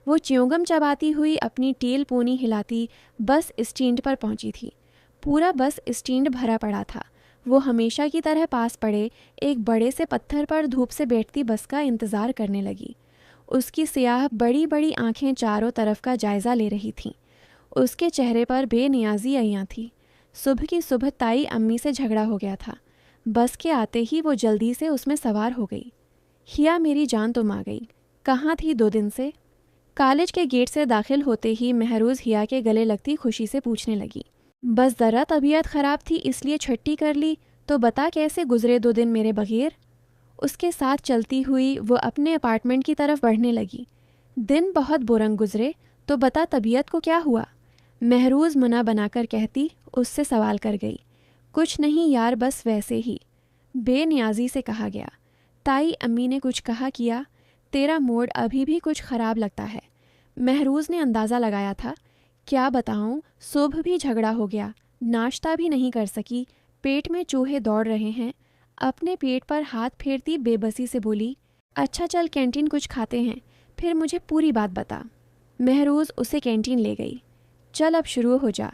वो च्युइंगम चबाती हुई अपनी टेल पोनी हिलाती बस स्टैंड पर पहुंची थी। पूरा बस स्टैंड भरा पड़ा था। वो हमेशा की तरह पास पड़े एक बड़े से पत्थर पर धूप से बैठती बस का इंतज़ार करने लगी। उसकी स्याह बड़ी बड़ी आंखें चारों तरफ का जायज़ा ले रही थीं। उसके चेहरे पर बेनियाजी अय्यां थी। सुबह की सुबह ताई अम्मी से झगड़ा हो गया था। बस के आते ही वो जल्दी से उसमें सवार हो गई। हिया मेरी जान तुम आ गई, कहाँ थी 2 दिन से? कॉलेज के गेट से दाखिल होते ही महरूज़ हिया के गले लगती खुशी से पूछने लगी। बस ज़रा तबीयत ख़राब थी इसलिए छुट्टी कर ली, तो बता कैसे गुजरे 2 दिन मेरे बगैर? उसके साथ चलती हुई वो अपने अपार्टमेंट की तरफ बढ़ने लगी। दिन बहुत बुरंग गुजरे, तो बता तबीयत को क्या हुआ? महरूज़ मुना बनाकर कहती उससे सवाल कर गई। कुछ नहीं यार, बस वैसे ही, बेनियाजी से कहा गया। ताई अम्मी ने कुछ कहा किया, तेरा मूड अभी भी कुछ ख़राब लगता है। महरूज़ ने अंदाज़ा लगाया था। क्या बताऊँ, सुबह भी झगड़ा हो गया, नाश्ता भी नहीं कर सकी, पेट में चूहे दौड़ रहे हैं। अपने पेट पर हाथ फेरती बेबसी से बोली, अच्छा चल कैंटीन कुछ खाते हैं, फिर मुझे पूरी बात बता। महरूज़ उसे कैंटीन ले गई। चल अब शुरू हो जा।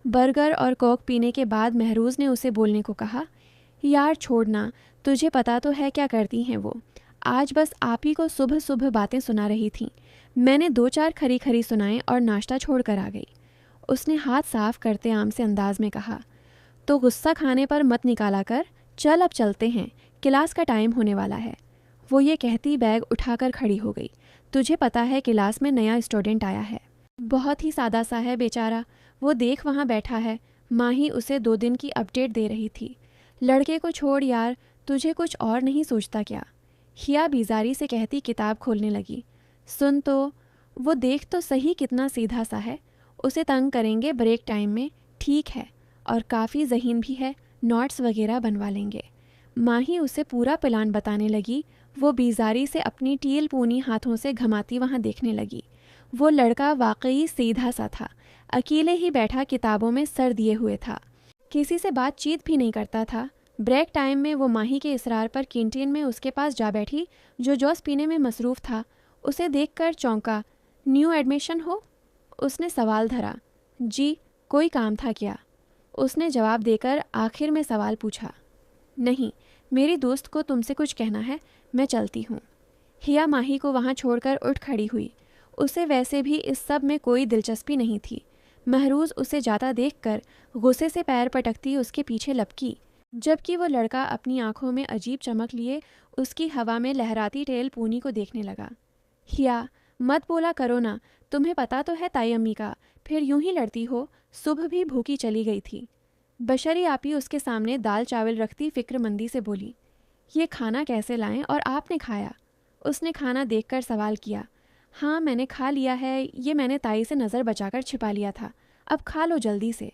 बर्गर और कोक पीने के बाद महरूज़ ने उसे बोलने को कहा। यार छोड़ना, तुझे पता तो है क्या करती हैं वो। आज बस आप ही को सुबह सुबह बातें सुना रही थीं। मैंने 2-4 खरी खरी सुनाए और नाश्ता छोड़ कर आ गई। उसने हाथ साफ करते आम से अंदाज में कहा। तो गुस्सा खाने पर मत निकाला कर, चल अब चलते हैं, क्लास का टाइम होने वाला है। वो ये कहती बैग उठाकर खड़ी हो गई। तुझे पता है क्लास में नया स्टूडेंट आया है, बहुत ही सादा सा है बेचारा। वो देख वहाँ बैठा है। माही उसे 2 दिन की अपडेट दे रही थी। लड़के को छोड़ यार, तुझे कुछ और नहीं सोचता क्या? हिया बीजारी से कहती किताब खोलने लगी। सुन तो, वो देख तो सही कितना सीधा सा है। उसे तंग करेंगे ब्रेक टाइम में, ठीक है, और काफ़ी ज़हीन भी है, नोट्स वगैरह बनवा लेंगे। माही उसे पूरा प्लान बताने लगी। वो बीजारी से अपनी टील पूनी हाथों से घमाती वहाँ देखने लगी। वो लड़का वाकई सीधा सा था। अकेले ही बैठा किताबों में सर दिए हुए था। किसी से बातचीत भी नहीं करता था। ब्रेक टाइम में वो माही के इसरार पर कैंटीन में उसके पास जा बैठी, जो जूस पीने में मसरूफ़ था। उसे देखकर चौंका। न्यू एडमिशन हो? उसने सवाल धरा। जी, कोई काम था क्या? उसने जवाब देकर आखिर में सवाल पूछा। नहीं, मेरी दोस्त को तुमसे कुछ कहना है, मैं चलती हूँ। हिया माही को वहाँ छोड़कर उठ खड़ी हुई। उसे वैसे भी इस सब में कोई दिलचस्पी नहीं थी। महरूज़ उसे जाता देखकर गुस्से से पैर पटकती उसके पीछे लपकी, जबकि वो लड़का अपनी आंखों में अजीब चमक लिए उसकी हवा में लहराती टेल पूनी को देखने लगा। हिया, मत बोला करो ना, तुम्हें पता तो है ताई अम्मी का, फिर यूं ही लड़ती हो। सुबह भी भूखी चली गई थी। बशरी आपी उसके सामने दाल चावल रखती फिक्रमंदी से बोली। ये खाना कैसे लाएं और आपने खाया? उसने खाना देखकर सवाल किया। हाँ, मैंने खा लिया है, ये मैंने ताई से नज़र बचाकर छिपा लिया था, अब खा लो जल्दी से।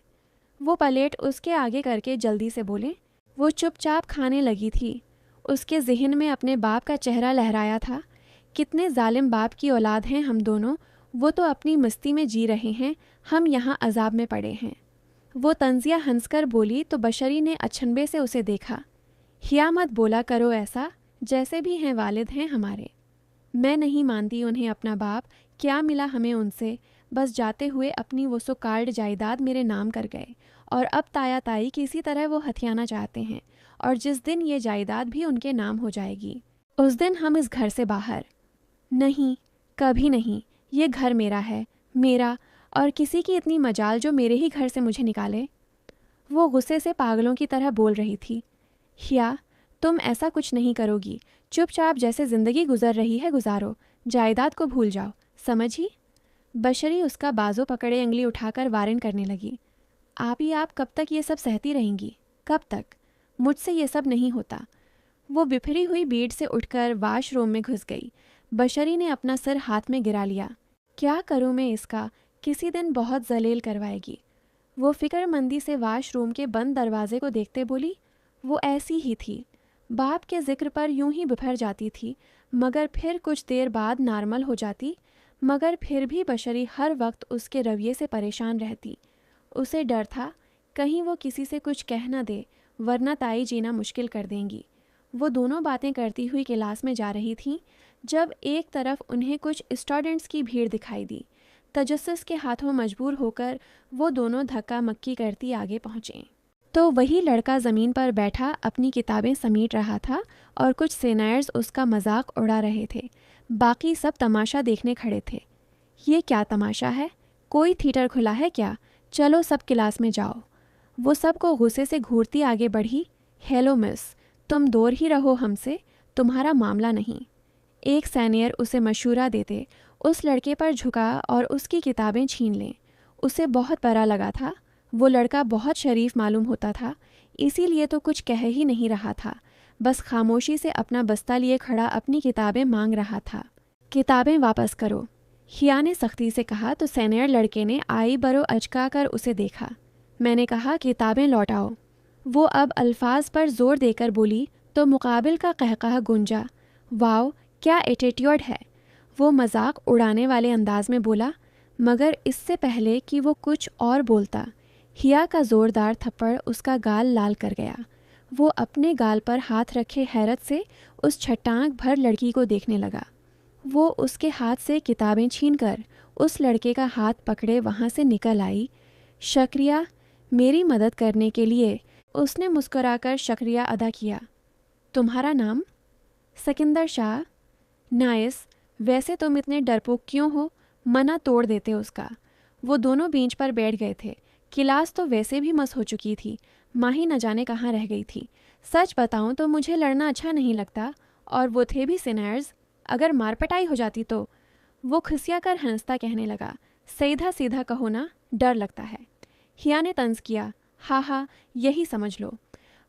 वो प्लेट उसके आगे करके जल्दी से बोले। वो चुपचाप खाने लगी थी। उसके जहन में अपने बाप का चेहरा लहराया था। कितने जालिम बाप की औलाद हैं हम दोनों। वो तो अपनी मस्ती में जी रहे हैं, हम यहाँ अजाब में पड़े हैं। वो तंजिया हंसकर बोली तो बशरी ने अचंभे से उसे देखा। हिया, मत बोला करो ऐसा, जैसे भी हैं वालिद हैं हमारे। मैं नहीं मानती उन्हें अपना बाप, क्या मिला हमें उनसे? बस जाते हुए अपनी वो सुकार्ड जायदाद मेरे नाम कर गए, और अब ताया ताई किसी तरह वो हथियाना चाहते हैं, और जिस दिन ये जायदाद भी उनके नाम हो जाएगी, उस दिन हम इस घर से बाहर। नहीं, कभी नहीं। ये घर मेरा है, मेरा, और किसी की इतनी मजाल जो मेरे ही घर से मुझे निकाले। वो गुस्से से पागलों की तरह बोल रही थी। हिया, तुम ऐसा कुछ नहीं करोगी। चुपचाप जैसे ज़िंदगी गुजर रही है गुजारो, जायदाद को भूल जाओ, समझी? बशरी उसका बाजू पकड़े अंगली उठाकर वारन करने लगी। आप कब तक ये सब सहती रहेंगी? कब तक? मुझसे ये सब नहीं होता। वो बिफरी हुई बेड से उठकर वाशरूम में घुस गई। बशरी ने अपना सिर हाथ में गिरा लिया। क्या करूँ मैं इसका? किसी दिन बहुत जलील करवाएगी। वो फिक्रमंदी से वाशरूम के बंद दरवाजे को देखते बोली। वो ऐसी ही थी, बाप के जिक्र पर यूं ही बिफर जाती थी, मगर फिर कुछ देर बाद नॉर्मल हो जाती। मगर फिर भी बशरी हर वक्त उसके रवैये से परेशान रहती। उसे डर था कहीं वो किसी से कुछ कह न दे, वरना ताई जीना मुश्किल कर देंगी। वो दोनों बातें करती हुई क्लास में जा रही थी। जब एक तरफ उन्हें कुछ स्टूडेंट्स की भीड़ दिखाई दी। तजस्सुस के हाथों मजबूर होकर वो दोनों धक्का मक्की करती आगे पहुँचे तो वही लड़का ज़मीन पर बैठा अपनी किताबें समेट रहा था और कुछ सीनियर्स उसका मजाक उड़ा रहे थे। बाकी सब तमाशा देखने खड़े थे। ये क्या तमाशा है? कोई थिएटर खुला है क्या? चलो सब क्लास में जाओ। वो सबको गुस्से से घूरती आगे बढ़ी। हेलो मिस, तुम दूर ही रहो हमसे, तुम्हारा मामला नहीं। एक सीनियर उसे मशूरा देते उस लड़के पर झुका और उसकी किताबें छीन लें। उसे बहुत बुरा लगा था। वो लड़का बहुत शरीफ मालूम होता था, इसीलिए तो कुछ कह ही नहीं रहा था, बस खामोशी से अपना बस्ता लिए खड़ा अपनी किताबें मांग रहा था। किताबें वापस करो, हिया ने सख्ती से कहा तो सीनियर लड़के ने आई बरो अचका कर उसे देखा। मैंने कहा किताबें लौटाओ। वो अब अल्फाज पर जोर देकर बोली तो मुकाबिल का कहकहा गूंजा। वाओ, क्या एटीट्यूड है। वो मजाक उड़ाने वाले अंदाज में बोला, मगर इससे पहले कि वो कुछ और बोलता, हिया का ज़ोरदार थप्पड़ उसका गाल लाल कर गया। वो अपने गाल पर हाथ रखे हैरत से उस छटांग भर लड़की को देखने लगा। वो उसके हाथ से किताबें छीनकर उस लड़के का हाथ पकड़े वहाँ से निकल आई। शुक्रिया मेरी मदद करने के लिए, उसने मुस्कुराकर शुक्रिया अदा किया। तुम्हारा नाम? सिकंदर शाह। नाइस, वैसे तुम इतने डरपोक क्यों हो? मना तोड़ देते उसका। वो दोनों बेंच पर बैठ गए थे। क्लास तो वैसे भी मस हो चुकी थी। माही न जाने कहाँ रह गई थी। सच बताऊं तो मुझे लड़ना अच्छा नहीं लगता, और वो थे भी सीनियर्स। अगर मारपटाई हो जाती तो। वो खुशिया कर हंसता कहने लगा, सीधा सीधा कहो ना, डर लगता है। हिया ने तंज किया, हाँ हाँ यही समझ लो।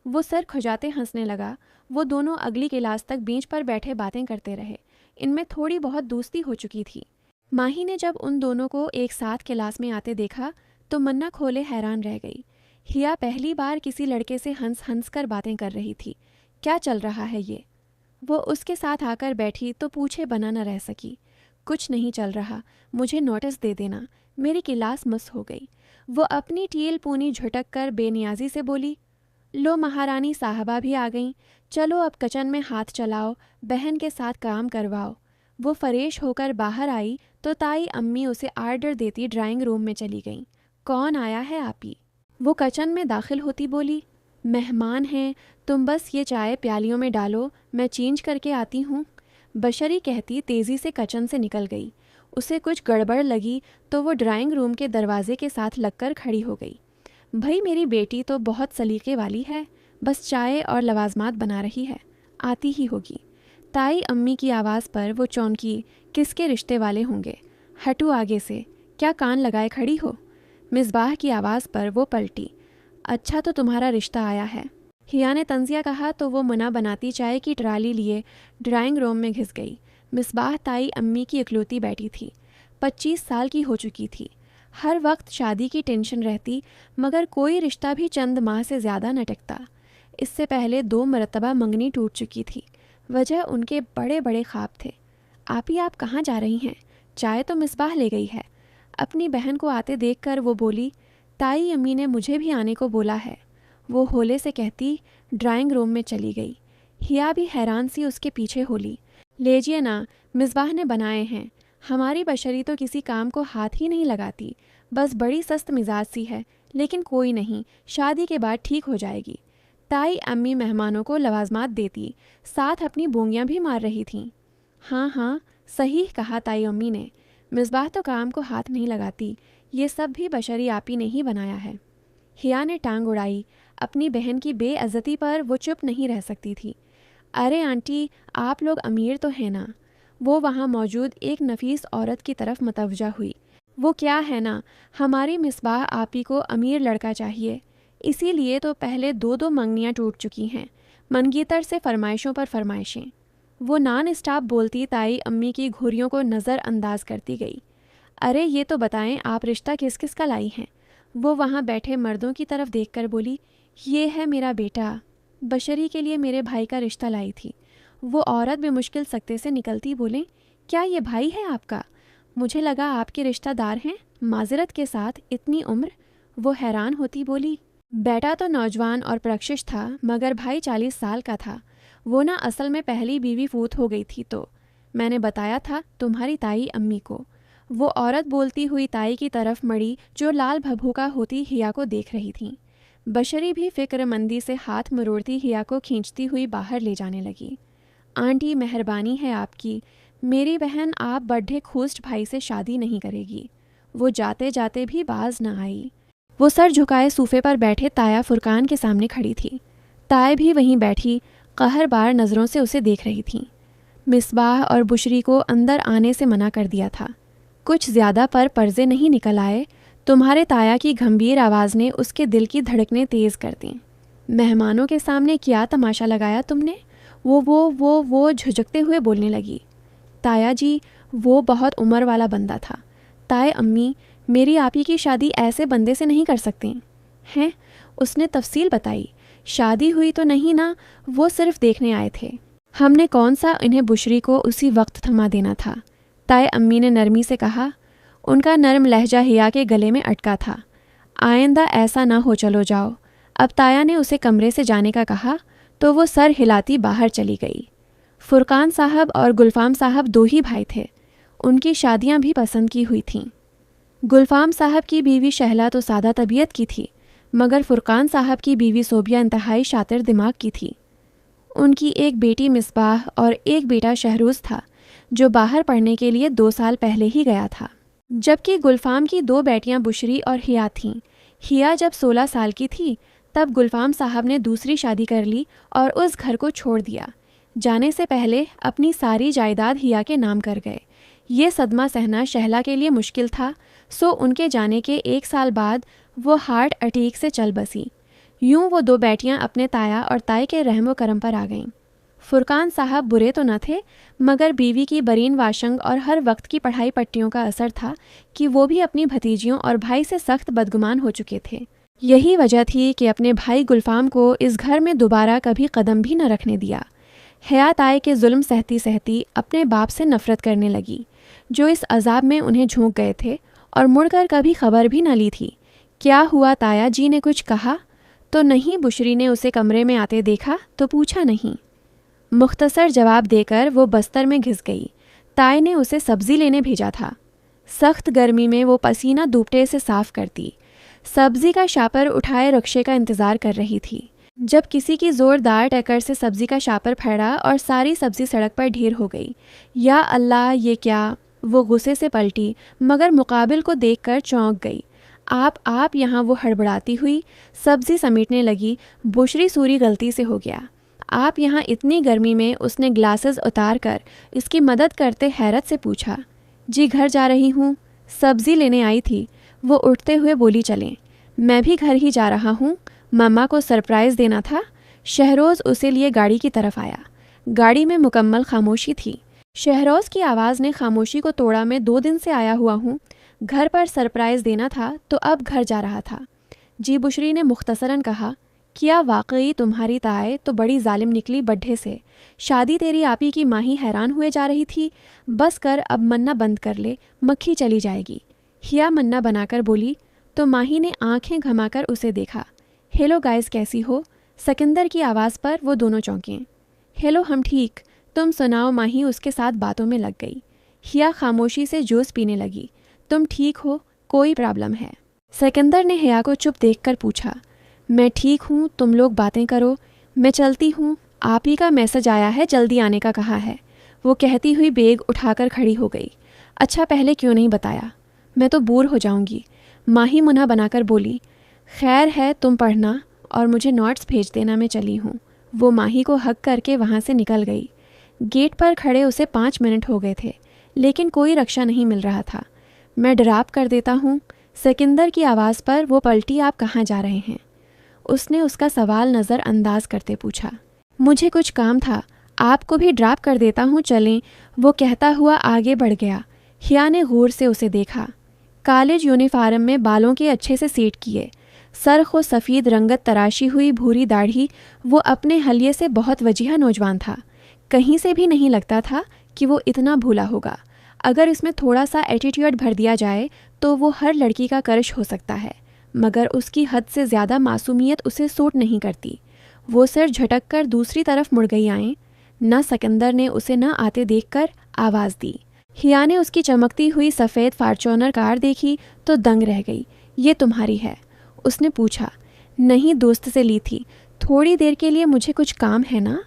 वो सर खुजाते हंसने लगा। वो दोनों अगली क्लास तक बेंच पर बैठे बातें करते रहे। इनमें थोड़ी बहुत दोस्ती हो चुकी थी। माही ने जब उन दोनों को एक साथ क्लास में आते देखा तो मन्ना खोले हैरान रह गई। हिया पहली बार किसी लड़के से हंस हंस कर बातें कर रही थी। क्या चल रहा है ये? वो उसके साथ आकर बैठी तो पूछे बना न रह सकी। कुछ नहीं चल रहा, मुझे नोटिस दे देना, मेरी क्लास मिस हो गई। वो अपनी टील पूनी झुटक कर बेनियाजी से बोली, लो महारानी साहबा भी आ गईं, चलो अब किचन में हाथ चलाओ, बहन के साथ काम करवाओ। वो फरेश होकर बाहर आई तो ताई अम्मी उसे आर्डर देती ड्राइंग रूम में चली गईं। कौन आया है आपी? वो किचन में दाखिल होती बोली, मेहमान हैं, तुम बस ये चाय प्यालियों में डालो, मैं चेंज करके आती हूँ। बशरी कहती तेज़ी से किचन से निकल गई। उसे कुछ गड़बड़ लगी तो वो ड्राइंग रूम के दरवाजे के साथ लगकर खड़ी हो गई। भाई मेरी बेटी तो बहुत सलीके वाली है, बस चाय और लवाजमात बना रही है, आती ही होगी। ताई अम्मी की आवाज़ पर वो चौंकी, किसके रिश्ते वाले होंगे? हटू आगे से, क्या कान लगाए खड़ी हो? मिसबाह की आवाज़ पर वो पलटी, अच्छा तो तुम्हारा रिश्ता आया है। हिया ने तंजिया कहा तो वो मुना बनाती चाय की ट्राली लिए ड्राइंग रूम में घिस गई। मिसबाह ताई अम्मी की इकलौती बेटी थी। 25 साल की हो चुकी थी। हर वक्त शादी की टेंशन रहती, मगर कोई रिश्ता भी चंद माह से ज़्यादा न टिकता। इससे पहले 2 मरतबा मंगनी टूट चुकी थी। वजह उनके बड़े बड़े ख्वाब थे। आप ही आप कहाँ जा रही हैं? चाय तो मिसबाह ले गई है। अपनी बहन को आते देखकर वो बोली, ताई अम्मी ने मुझे भी आने को बोला है। वो होले से कहती ड्राइंग रूम में चली गई। हिया भी हैरान सी उसके पीछे होली। लेजिए ना, मिसबाह ने बनाए हैं। हमारी बशरी तो किसी काम को हाथ ही नहीं लगाती, बस बड़ी सस्त मिजाज सी है, लेकिन कोई नहीं, शादी के बाद ठीक हो जाएगी। ताई अम्मी मेहमानों को लवाजमात देती, साथ अपनी बोंगियाँ भी मार रही थीं। हाँ हाँ सही कहा ताई अम्मी ने, मिसबाह तो काम को हाथ नहीं लगाती, ये सब भी बशरी आपी ने ही बनाया है। हिया ने टांग उड़ाई। अपनी बहन की बेइज्जती पर वो चुप नहीं रह सकती थी। अरे आंटी, आप लोग अमीर तो हैं ना? वो वहाँ मौजूद एक नफीस औरत की तरफ मतवजा हुई। वो क्या है ना, हमारी मिसबाह आपी को अमीर लड़का चाहिए, इसीलिए तो पहले 2-2 मंगनियाँ टूट चुकी हैं, मनगीतर से फरमाइशों पर फरमाइशें। वो नॉन स्टॉप बोलती ताई अम्मी की घुरियों को नज़रअंदाज करती गई। अरे ये तो बताएं आप रिश्ता किस किस का लाई हैं? वो वहाँ बैठे मर्दों की तरफ देखकर बोली, ये है मेरा बेटा, बशरी के लिए मेरे भाई का रिश्ता लाई थी। वो औरत बेमुश्किल सकते से निकलती बोले, क्या ये भाई है आपका? मुझे लगा आपके रिश्तेदार हैं, माजरत के साथ इतनी उम्र। वो हैरान होती बोली, बेटा तो नौजवान और प्रशिक्ष था, मगर भाई 40 साल का था। वो ना असल में पहली बीवी फूत हो गई थी तो। मैंने बताया था तुम्हारी ताई अम्मी को। वो औरत बोलती हुई ताई की तरफ मड़ी जो लाल भभूका होती हिया को देख रही थी। बशरी भी फिक्रमंदी से हाथ मरोड़ती हिया को खींचती हुई बाहर ले जाने लगी। आंटी मेहरबानी है आपकी, मेरी बहन आप बड्ढे खूस्ट भाई से शादी नहीं करेगी। वो जाते जाते भी बाज न आई। वो सर झुकाए सूफे पर बैठे ताया फुरकान के सामने खड़ी थी। ताय भी वहीं बैठी कहरबार नज़रों से उसे देख रही थी। मिसबाह और बुशरी को अंदर आने से मना कर दिया था। कुछ ज़्यादा पर पर्जे नहीं निकल आए। तुम्हारे ताया की गंभीर आवाज़ ने उसके दिल की धड़कनें तेज़ कर दीं। मेहमानों के सामने क्या तमाशा लगाया तुमने? वो झुझकते हुए बोलने लगी। ताया जी, वो बहुत उम्र वाला बंदा था। ताए अम्मी, मेरी आपी की शादी ऐसे बंदे से नहीं कर सकते हैं। उसने तफसील बताई। शादी हुई तो नहीं ना, वो सिर्फ देखने आए थे। हमने कौन सा इन्हें बुशरी को उसी वक्त थमा देना था। ताए अम्मी ने नरमी से कहा। उनका नरम लहजा हिया के गले में अटका था। आइंदा ऐसा ना हो, चलो जाओ। अब ताया ने उसे कमरे से जाने का कहा तो वो सर हिलाती बाहर चली गई। फुरकान साहब और गुलफाम साहब दो ही भाई थे। उनकी शादियां भी पसंद की हुई थीं। गुलफाम साहब की बीवी शहला तो सादा तबीयत की थी, मगर फुरकान साहब की बीवी सोबिया इंतहाई शातिर दिमाग की थी। उनकी एक बेटी मिसबाह और एक बेटा शहरोज़ था, जो बाहर पढ़ने के लिए 2 साल पहले ही गया था। जबकि गुलफाम की 2 बेटियां बुशरी और हिया थीं। हिया जब 16 साल की थी तब गुलफाम साहब ने दूसरी शादी कर ली और उस घर को छोड़ दिया। जाने से पहले अपनी सारी जायदाद हिया के नाम कर गए। ये सदमा सहना शहला के लिए मुश्किल था, सो उनके जाने के 1 साल बाद वो हार्ट अटैक से चल बसी। यूं वो 2 बेटियां अपने ताया और ताई के रहमो करम पर आ गईं। फुरकान साहब बुरे तो न थे, मगर बीवी की बरीन वाशंग और हर वक्त की पढ़ाई पट्टियों का असर था कि वो भी अपनी भतीजियों और भाई से सख्त बदगुमान हो चुके थे। यही वजह थी कि अपने भाई गुलफाम को इस घर में दोबारा कभी कदम भी न रखने दिया। हयात आए के जुल्म सहती सहती अपने बाप से नफरत करने लगी, जो इस अजाब में उन्हें झोंक गए थे और मुड़कर कभी खबर भी न ली थी। क्या हुआ, ताया जी ने कुछ कहा तो नहीं? बुशरी ने उसे कमरे में आते देखा तो पूछा नहीं। मुख्तसर जवाब देकर वो बस्तर में घिस गई। ताई ने उसे सब्जी लेने भेजा था। सख्त गर्मी में वो पसीना दुपटे से साफ करती, सब्जी का शापर उठाए रक्शे का इंतज़ार कर रही थी। जब किसी की ज़ोरदार टक्कर से सब्जी का शापर फड़ा और सारी सब्जी सड़क पर ढेर हो गई। या अल्लाह, ये क्या! वो गुस्से से पलटी, मगर मुकाबिल को देखकर चौंक गई। आप यहाँ, वो हड़बड़ाती हुई सब्जी समेटने लगी। बुशरी सूरी गलती से हो गया। आप यहाँ इतनी गर्मी में? उसने ग्लासेस उतार कर इसकी मदद करते हैरत से पूछा। जी घर जा रही हूँ, सब्जी लेने आई थी। वो उठते हुए बोली, चलें। मैं भी घर ही जा रहा हूँ, मम्मा को सरप्राइज़ देना था। शहरोज़ उसे लिए गाड़ी की तरफ आया। गाड़ी में मुकम्मल खामोशी थी। शहरोज़ की आवाज़ ने खामोशी को तोड़ा। मैं 2 दिन से आया हुआ हूँ, घर पर सरप्राइज़ देना था तो अब घर जा रहा था। जी, बुशरी ने मुख्तसरन कहा। क्या वाकई तुम्हारी ताए तो बड़ी जालिम निकली बड्ढे से। शादी तेरी आपी की माही हैरान हुए जा रही थी। बस कर, अब मन्ना बंद कर ले, मक्खी चली जाएगी। हिया मन्ना बनाकर बोली तो माही ने आंखें घमाकर उसे देखा। हेलो गाइस, कैसी हो? सिकंदर की आवाज़ पर वो दोनों चौंके। हेलो, हम ठीक, तुम सुनाओ? माही उसके साथ बातों में लग गई। हिया खामोशी से जूस पीने लगी। तुम ठीक हो? कोई प्रॉब्लम है? सिकंदर ने हिया को चुप देखकर पूछा। मैं ठीक हूँ, तुम लोग बातें करो, मैं चलती हूँ। आप ही का मैसेज आया है, जल्दी आने का कहा है। वो कहती हुई बैग उठाकर खड़ी हो गई। अच्छा, पहले क्यों नहीं बताया? मैं तो बूर हो जाऊंगी। माही मुन्हा बनाकर बोली। खैर है, तुम पढ़ना और मुझे नोट्स भेज देना, मैं चली हूँ। वो माही को हक करके वहाँ से निकल गई। गेट पर खड़े उसे 5 मिनट हो गए थे, लेकिन कोई रक्षा नहीं मिल रहा था। मैं ड्राप कर देता हूँ। सिकंदर की आवाज़ पर वो पलटी। आप कहाँ जा रहे हैं? उसने उसका सवाल नज़रअंदाज करते पूछा। मुझे कुछ काम था, आपको भी ड्रॉप कर देता हूँ, चलें। वो कहता हुआ आगे बढ़ गया। हिया ने गौर से उसे देखा। कॉलेज यूनिफॉर्म में, बालों के अच्छे से सेट किए, सरख व सफ़ेद रंगत तराशी हुई भूरी दाढ़ी। वो अपने हलिये से बहुत वजीहा नौजवान था। कहीं से भी नहीं लगता था कि वो इतना भूला होगा। अगर इसमें थोड़ा सा एटीट्यूड भर दिया जाए तो वो हर लड़की का क्रश हो सकता है, मगर उसकी हद से ज़्यादा मासूमियत उसे सूट नहीं करती। वो सिर झटक कर दूसरी तरफ मुड़ गई। आएँ। न सिकंदर ने उसे न आते देखकर आवाज़ दी। हिया ने उसकी चमकती हुई सफ़ेद फॉर्च्यूनर कार देखी तो दंग रह गई। ये तुम्हारी है? उसने पूछा। नहीं, दोस्त से ली थी। थोड़ी देर के लिए मुझे कुछ काम है ना,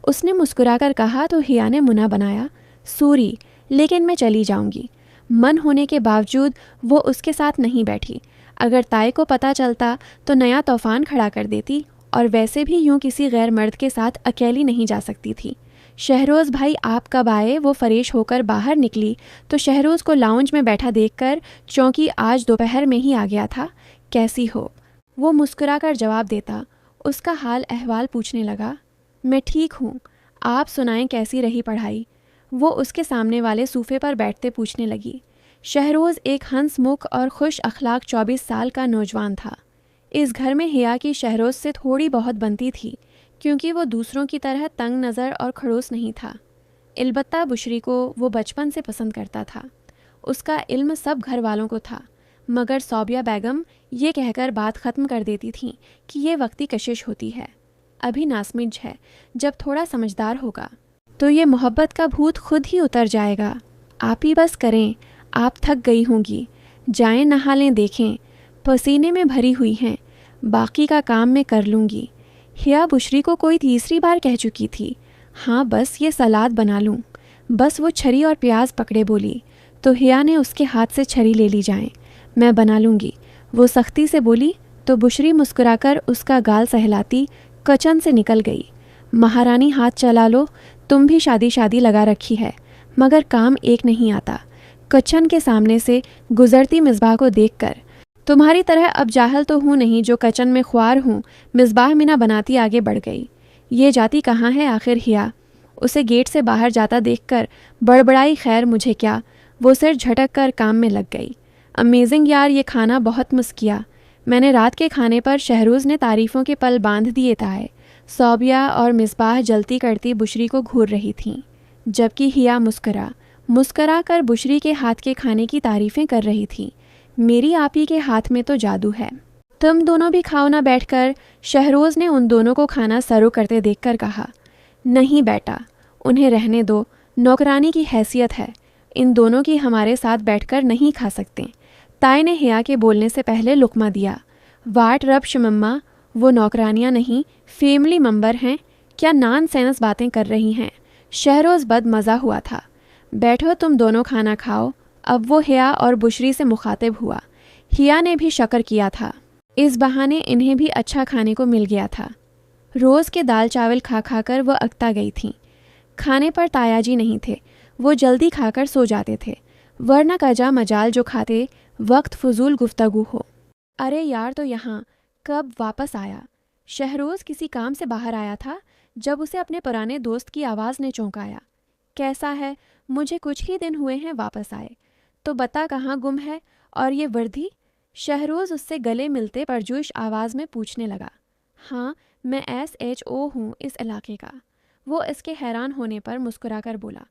उसने मुस्कुराकर कहा तो हिया ने मुना बनाया। सॉरी, लेकिन मैं चली जाऊंगी। मन होने के बावजूद वो उसके साथ नहीं बैठी। अगर ताई को पता चलता तो नया तूफान खड़ा कर देती, और वैसे भी यूं किसी गैर मर्द के साथ अकेली नहीं जा सकती थी। शहरोज़ भाई आप कब आए? वो फरेश होकर बाहर निकली तो शहरोज़ को लाउंज में बैठा देखकर चौंकी। आज दोपहर में ही आ गया था। कैसी हो? वो मुस्कुराकर जवाब देता। उसका हाल अहवाल पूछने लगा। मैं ठीक हूँ, आप सुनाएं कैसी रही पढ़ाई? वो उसके सामने वाले सूफे पर बैठते पूछने लगी। शहरोज़ एक हंसमुख और खुश अखलाक 24 साल का नौजवान था। इस घर में हिया की शहरोज़ से थोड़ी बहुत बनती थी, क्योंकि वो दूसरों की तरह तंग नज़र और खड़ूस नहीं था। अलबत्ता बुशरी को वो बचपन से पसंद करता था। उसका इल्म सब घर वालों को था, मगर सौबिया बेगम ये कहकर बात ख़त्म कर देती थी कि ये वक्ती कशिश होती है, अभी नासमिज है, जब थोड़ा समझदार होगा तो ये मोहब्बत का भूत खुद ही उतर जाएगा। आप ही बस करें, आप थक गई होंगी, जाएं नहा लें, देखें पसीने में भरी हुई हैं, बाकी का काम मैं कर लूँगी। हिया बुशरी को कोई तीसरी बार कह चुकी थी। हाँ, बस ये सलाद बना लूँ। बस वो छरी और प्याज पकड़े बोली तो हिया ने उसके हाथ से छरी ले ली। जाएं, मैं बना लूँगी, वो सख्ती से बोली तो बुशरी मुस्कुराकर उसका गाल सहलाती किचन से निकल गई। महारानी हाथ चला लो, तुम भी शादी शादी लगा रखी है, मगर काम एक नहीं आता। किचन के सामने से गुजरती मिसबाह को देखकर, तुम्हारी तरह अब जाहल तो हूँ नहीं जो किचन में ख्वार हूँ, मिसबाह मिना बनाती आगे बढ़ गई। ये जाती कहाँ है आखिर? हिया उसे गेट से बाहर जाता देखकर बड़बड़ाई। खैर मुझे क्या? वो सिर झटक कर काम में लग गई। अमेजिंग यार, ये खाना बहुत मिस किया मैंने। रात के खाने पर शहरोज़ ने तारीफ़ों के पल बांध दिए ताए। सौबिया और मिसबाह जलती करती बुशरी को घूर रही थीं, जबकि हिया मुस्करा कर बुशरी के हाथ के खाने की तारीफ़ें कर रही थी। मेरी आपी के हाथ में तो जादू है, तुम दोनों भी खाओ ना बैठकर। शहरोज़ ने उन दोनों को खाना सर्व करते देखकर कहा। नहीं बेटा, उन्हें रहने दो, नौकरानी की हैसियत है, इन दोनों की हमारे साथ बैठकर नहीं खा सकते। ताई ने हिया के बोलने से पहले लुकमा दिया। वाट रब्श मम्मा, वो नौकरानियाँ नहीं, फैमिली मेंबर हैं। क्या नॉन सेंस बातें कर रही हैं? शहरोज़ बद मज़ा हुआ था। बैठो तुम दोनों खाना खाओ। अब वो हिया और बुशरी से मुखातिब हुआ। हिया ने भी शक्र किया था, इस बहाने इन्हें भी अच्छा खाने को मिल गया था। रोज़ के दाल चावल खा खा कर वह अकता गई थीं। खाने पर तायाजी नहीं थे, वो जल्दी खाकर सो जाते थे, वरना कजा मजाल जो खाते वक्त फजूल गुफ्तगू हो। अरे यार, तो यहाँ कब वापस आया? शहरोज़ किसी काम से बाहर आया था जब उसे अपने पुराने दोस्त की आवाज़ ने चौंकाया। कैसा है? मुझे कुछ ही दिन हुए हैं वापस आए, तो बता कहाँ गुम है? और ये वर्दी? शहरोज़ उससे गले मिलते परजोश आवाज़ में पूछने लगा। हाँ, मैं SHO हूँ इस इलाके का। वो इसके हैरान होने पर मुस्कुराकर बोला।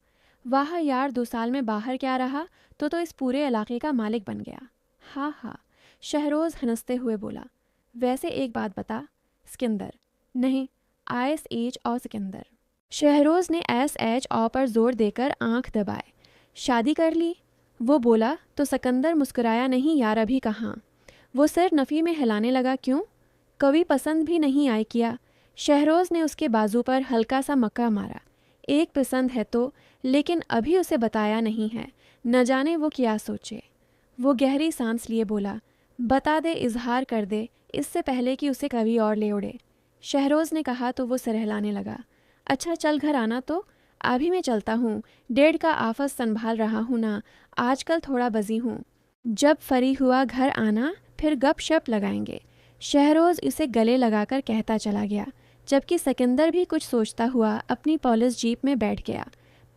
वाह यार, 2 साल में बाहर क्या रहा तो इस पूरे इलाके का मालिक बन गया। हाँ हाँ, शहरोज़ हंसते हुए बोला। वैसे एक बात बता, सिकंदर नहीं, ISH और सिकंदर। शहरोज़ ने SHO पर जोर देकर आंख दबाए। शादी कर ली? वो बोला तो सिकंदर मुस्कुराया। नहीं यार, अभी कहाँ। वो सिर नफ़ी में हिलाने लगा। क्यों? कभी पसंद भी नहीं आई क्या? शहरोज़ ने उसके बाजू पर हल्का सा मक्का मारा। एक पसंद है तो, लेकिन अभी उसे बताया नहीं है, न जाने वो क्या सोचे। वो गहरी सांस लिए बोला। बता दे, इजहार कर दे, इससे पहले कि उसे कभी और ले उड़े। शहरोज़ ने कहा तो वो सिर हिलाने लगा। अच्छा चल घर आना तो। अभी मैं चलता हूँ, डेढ़ का आफस संभाल रहा हूँ ना, आजकल थोड़ा बजी हूँ। जब फ्री हुआ घर आना, फिर गपशप लगाएंगे। शहरोज़ इसे गले लगाकर कहता चला गया, जबकि सिकंदर भी कुछ सोचता हुआ अपनी पुलिस जीप में बैठ गया।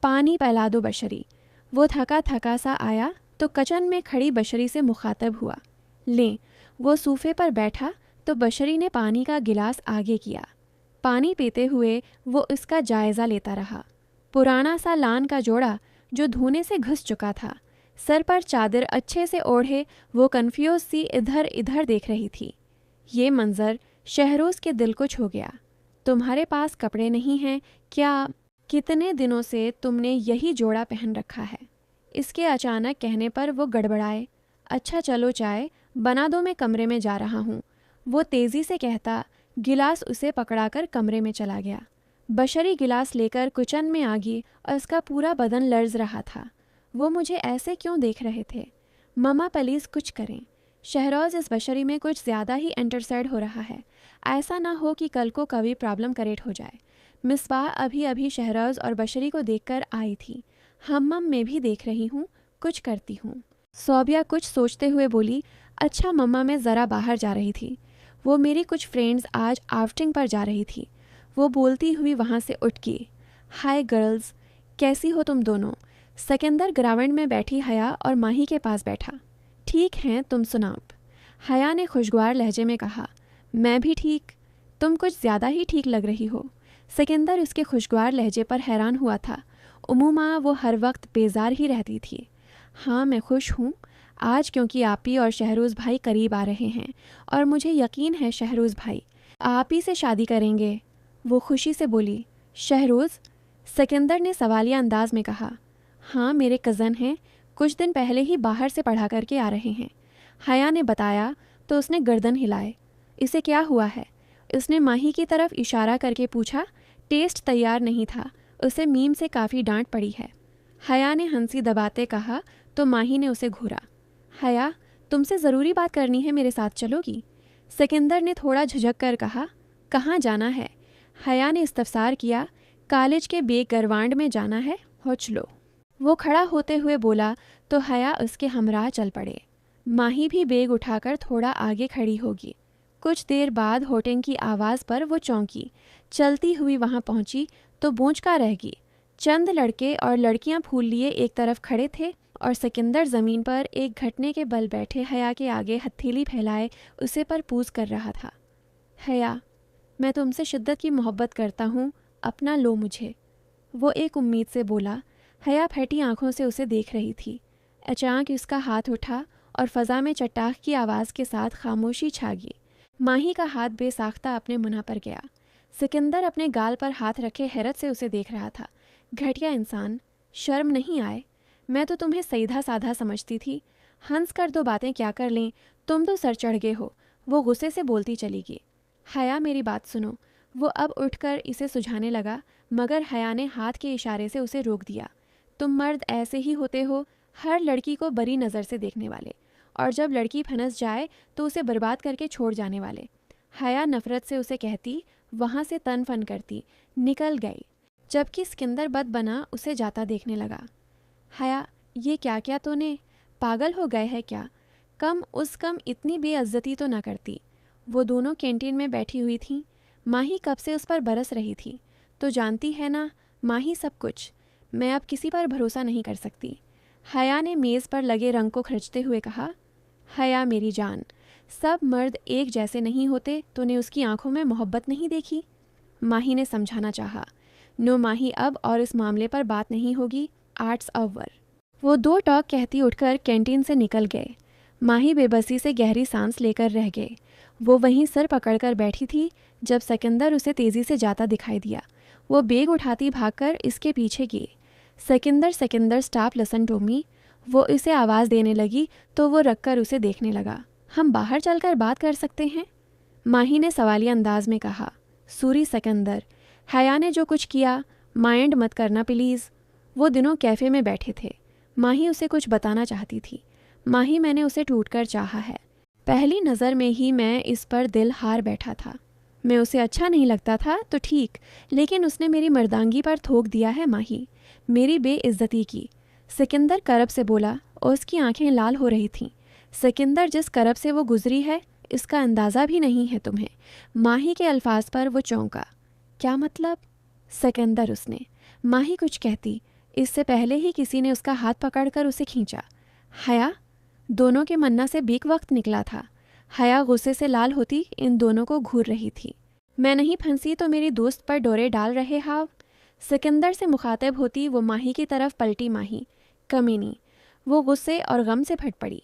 पानी पिला दो बशरी। वो थका थका सा आया तो किचन में खड़ी बशरी से मुखातब हुआ। लें, वो सूफे पर बैठा तो बशरी ने पानी का गिलास आगे किया। पानी पीते हुए वो इसका जायज़ा लेता रहा। पुराना सा लान का जोड़ा जो धोने से घुस चुका था, सर पर चादर अच्छे से ओढ़े वो कन्फ्यूज सी इधर इधर देख रही थी। ये मंजर शहरोज़ के दिल को छू गया। तुम्हारे पास कपड़े नहीं हैं क्या? कितने दिनों से तुमने यही जोड़ा पहन रखा है। इसके अचानक कहने पर वो गड़बड़ाए। अच्छा चलो चाय बना दो, मैं कमरे में जा रहा हूँ, वो तेज़ी से कहता गिलास उसे पकड़ाकर कमरे में चला गया। बशरी गिलास लेकर किचन में आ गई और उसका पूरा बदन लर्ज रहा था। वो मुझे ऐसे क्यों देख रहे थे? मम्मा प्लीज़ कुछ करें। शहरोज़ इस बशरी में कुछ ज़्यादा ही इंटरसेड हो रहा है। ऐसा ना हो कि कल को कभी प्रॉब्लम क्रिएट हो जाए। मिसबाह अभी अभी शहरोज़ और बशरी को देखकर आई थी। हम्मम मैं भी देख रही हूँ, कुछ करती हूँ। सोबिया कुछ सोचते हुए बोली, अच्छा मम्मा मैं ज़रा बाहर जा रही थी। वो मेरी कुछ फ्रेंड्स आज आउटिंग पर जा रही थी। वो बोलती हुई वहाँ से उठ गई। हाय गर्ल्स, कैसी हो तुम दोनों? सिकंदर ग्राउंड में बैठी हया और माही के पास बैठा। ठीक हैं, तुम सुनाओ। हया ने खुशगवार लहजे में कहा, मैं भी ठीक। तुम कुछ ज़्यादा ही ठीक लग रही हो। सिकंदर उसके खुशगवार लहजे पर हैरान हुआ था। उम्मुमा वो हर वक्त बेजार ही रहती थी। हाँ मैं खुश हूँ आज, क्योंकि आपी और शहरोज़ भाई करीब आ रहे हैं और मुझे यकीन है शहरोज़ भाई आप ही से शादी करेंगे। वो खुशी से बोली। शहरोज़? सिकंदर ने सवालिया अंदाज में कहा। हाँ मेरे कज़न हैं, कुछ दिन पहले ही बाहर से पढ़ा करके आ रहे हैं। हया ने बताया तो उसने गर्दन हिलाए। इसे क्या हुआ है? उसने माही की तरफ इशारा करके पूछा। टेस्ट तैयार नहीं था, उसे मीम से काफ़ी डांट पड़ी है। हया ने हंसी दबाते कहा तो माही ने उसे घूरा। हया तुमसे ज़रूरी बात करनी है, मेरे साथ चलोगी? सिकंदर ने थोड़ा झिझक कर कहा। कहाँ जाना है? हया ने इस्तफसार किया। कॉलेज के बेग गरवांड में जाना है, हो चलो। वो खड़ा होते हुए बोला तो हया उसके हमराह चल पड़े। माही भी बेग उठाकर थोड़ा आगे खड़ी होगी। कुछ देर बाद होटिंग की आवाज़ पर वो चौंकी। चलती हुई वहाँ पहुँची तो बूझका रह गई। चंद लड़के और लड़कियाँ फूल लिए एक तरफ खड़े थे और सिकंदर ज़मीन पर एक घटने के बल बैठे हया के आगे हथेली फैलाए उसे पर पूछ कर रहा था। हया, मैं तुमसे शिद्दत की मोहब्बत करता हूँ, अपना लो मुझे। वो एक उम्मीद से बोला। हया फटी आंखों से उसे देख रही थी। अचानक उसका हाथ उठा और फ़ज़ा में चट्टाख की आवाज़ के साथ खामोशी छा गई। माही का हाथ बेसाख्ता अपने मुन्ना पर गया। सिकंदर अपने गाल पर हाथ रखे हैरत से उसे देख रहा था। घटिया इंसान, शर्म नहीं आए? मैं तो तुम्हें सीधा साधा समझती थी। हंस कर दो बातें क्या कर लें, तुम तो सर चढ़ गए हो। वो गुस्से से बोलती चली गई। हया मेरी बात सुनो। वो अब उठकर इसे सुझाने लगा, मगर हया ने हाथ के इशारे से उसे रोक दिया। तुम मर्द ऐसे ही होते हो, हर लड़की को बड़ी नज़र से देखने वाले, और जब लड़की फंस जाए तो उसे बर्बाद करके छोड़ जाने वाले। हया नफ़रत से उसे कहती, वहाँ से तन फन करती, निकल गई, जबकि सिकंदर बद बना उसे जाता देखने लगा। हया, ये क्या क्या तूने? पागल हो गए है क्या? कम उस कम इतनी बेइज्जती तो ना करती। वो दोनों कैंटीन में बैठी हुई थीं। माही कब से उस पर बरस रही थी। तो जानती है ना माही सब कुछ। मैं अब किसी पर भरोसा नहीं कर सकती। हया ने मेज़ पर लगे रंग को खर्चते हुए कहा। हया मेरी जान, सब मर्द एक जैसे नहीं होते। तूने उसकी आंखों में मोहब्बत नहीं देखी? माही ने समझाना चाहा। नो माही, अब और इस मामले पर बात नहीं होगी। Arts over. वो दो टॉक कहती उठकर कैंटीन से निकल गए। माही बेबसी से गहरी सांस लेकर रह गए। वो वहीं सर पकड़कर बैठी थी जब सिकंदर उसे तेज़ी से जाता दिखाई दिया। वो बेग उठाती भागकर इसके पीछे गई। Sikandar stop listen to me. वो इसे आवाज़ देने लगी तो वो रखकर उसे देखने लगा। हम बाहर चलकर बात कर सकते हैं? माही ने सवालिया अंदाज में कहा। सूरी सिकंदर, हया ने जो कुछ किया माइंड मत करना प्लीज़। वो दिनों कैफ़े में बैठे थे। माही उसे कुछ बताना चाहती थी। माही, मैंने उसे टूटकर चाहा है। पहली नज़र में ही मैं इस पर दिल हार बैठा था। मैं उसे अच्छा नहीं लगता था तो ठीक, लेकिन उसने मेरी मर्दांगी पर थोक दिया है माही, मेरी बेइज्जती की। सिकंदर करब से बोला और उसकी आंखें लाल हो रही थीं। सिकंदर, जिस करब से वो गुजरी है इसका अंदाज़ा भी नहीं है तुम्हें। माही के अल्फाज पर वो चौंका। क्या मतलब? सिकंदर, उसने। माही कुछ कहती, इससे पहले ही किसी ने उसका हाथ पकड़कर उसे खींचा। हया? दोनों के मन्ना से बीक वक्त निकला था। हया गुस्से से लाल होती इन दोनों को घूर रही थी। मैं नहीं फंसी तो मेरी दोस्त पर डोरे डाल रहे हाव। सिकंदर से मुखातिब होती वो माही की तरफ पलटी। माही, कमीनी। वो गुस्से और गम से फट पड़ी।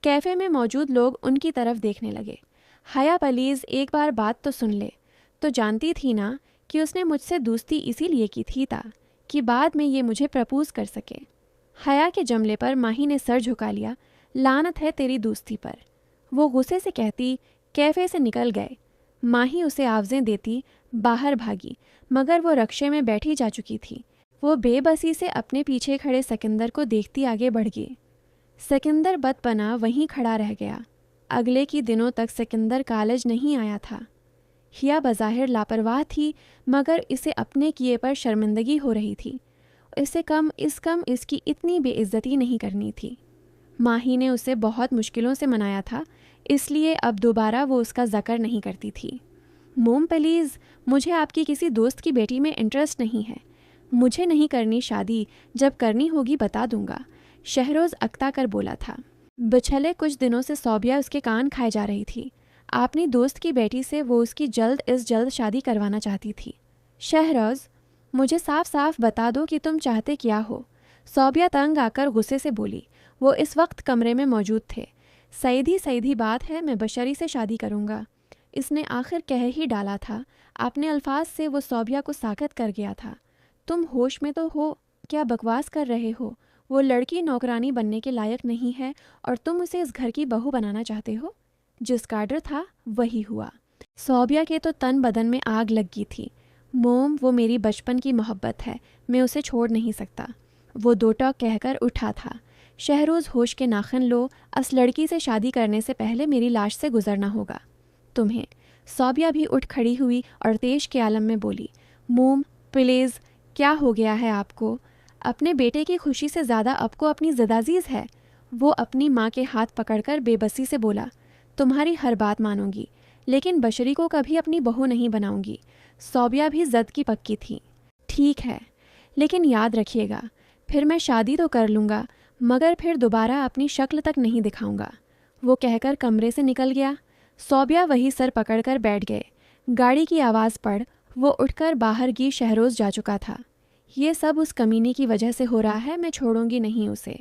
कैफ़े में मौजूद लोग उनकी तरफ देखने लगे। हया प्लीज़ एक बार बात तो सुन ले। तो जानती थी ना कि उसने मुझसे दोस्ती इसीलिए की थी ता कि बाद में ये मुझे प्रपोज कर सके। हया के जमले पर माही ने सर झुका लिया। लानत है तेरी दोस्ती पर, वो गुस्से से कहती। कैफ़े से निकल गए। माही उसे आवज़ें देती बाहर भागी, मगर वो रक्शे में बैठी जा चुकी थी। वो बेबसी से अपने पीछे खड़े सिकंदर को देखती आगे बढ़ गई। सिकंदर बदपना वहीं खड़ा रह गया। अगले की दिनों तक सिकंदर कॉलेज नहीं आया था। हिया बज़ाहिर लापरवाह थी, मगर इसे अपने किए पर शर्मिंदगी हो रही थी। इसे कम इसकी इतनी बेइज्जती नहीं करनी थी। माही ने उसे बहुत मुश्किलों से मनाया था, इसलिए अब दोबारा वो उसका ज़िक्र नहीं करती थी। मोम प्लीज़, मुझे आपकी किसी दोस्त की बेटी में इंटरेस्ट नहीं है। मुझे नहीं करनी शादी, जब करनी होगी बता दूंगा, शहरोज़ अकता कर बोला था। पिछले कुछ दिनों से सौबिया उसके कान खाए जा रही थी। अपनी दोस्त की बेटी से वो उसकी जल्द शादी करवाना चाहती थी। शहरोज़, मुझे साफ साफ बता दो कि तुम चाहते क्या हो। सौबिया तंग आकर गुस्से से बोली। वो इस वक्त कमरे में मौजूद थे। सीधी बात है, मैं बशरी से शादी करूँगा। इसने आखिर कह ही डाला था। अपने अल्फाज से वो सौबिया को साकत कर गया था। तुम होश में तो हो, क्या बकवास कर रहे हो? वो लड़की नौकरानी बनने के लायक नहीं है और तुम उसे इस घर की बहू बनाना चाहते हो। जिस काडर था वही हुआ। सौबिया के तो तन बदन में आग लग गई थी। मोम, वो मेरी बचपन की मोहब्बत है, मैं उसे छोड़ नहीं सकता। वो दो टॉक कहकर उठा था। शहरोज़, होश के नाखन लो, इस लड़की से शादी करने से पहले मेरी लाश से गुजरना होगा तुम्हें। सौबिया भी उठ खड़ी हुई और तेज के आलम में बोली। मोम प्लीज़, क्या हो गया है आपको? अपने बेटे की खुशी से ज़्यादा आपको अपनी ज़िदाज़ीज़ है। वो अपनी माँ के हाथ पकड़कर बेबसी से बोला। तुम्हारी हर बात मानूंगी, लेकिन बशरी को कभी अपनी बहू नहीं बनाऊंगी। सौबिया भी ज़द की पक्की थी। ठीक है, लेकिन याद रखिएगा, फिर मैं शादी तो कर लूँगा, मगर फिर दोबारा अपनी शक्ल तक नहीं दिखाऊंगा। वो कहकर कमरे से निकल गया। सौबिया वही सर पकड़कर बैठ गए। गाड़ी की आवाज़ पड़ वो उठकर बाहर की। शहरोज़ जा चुका था। ये सब उस कमीने की वजह से हो रहा है, मैं छोड़ूंगी नहीं उसे,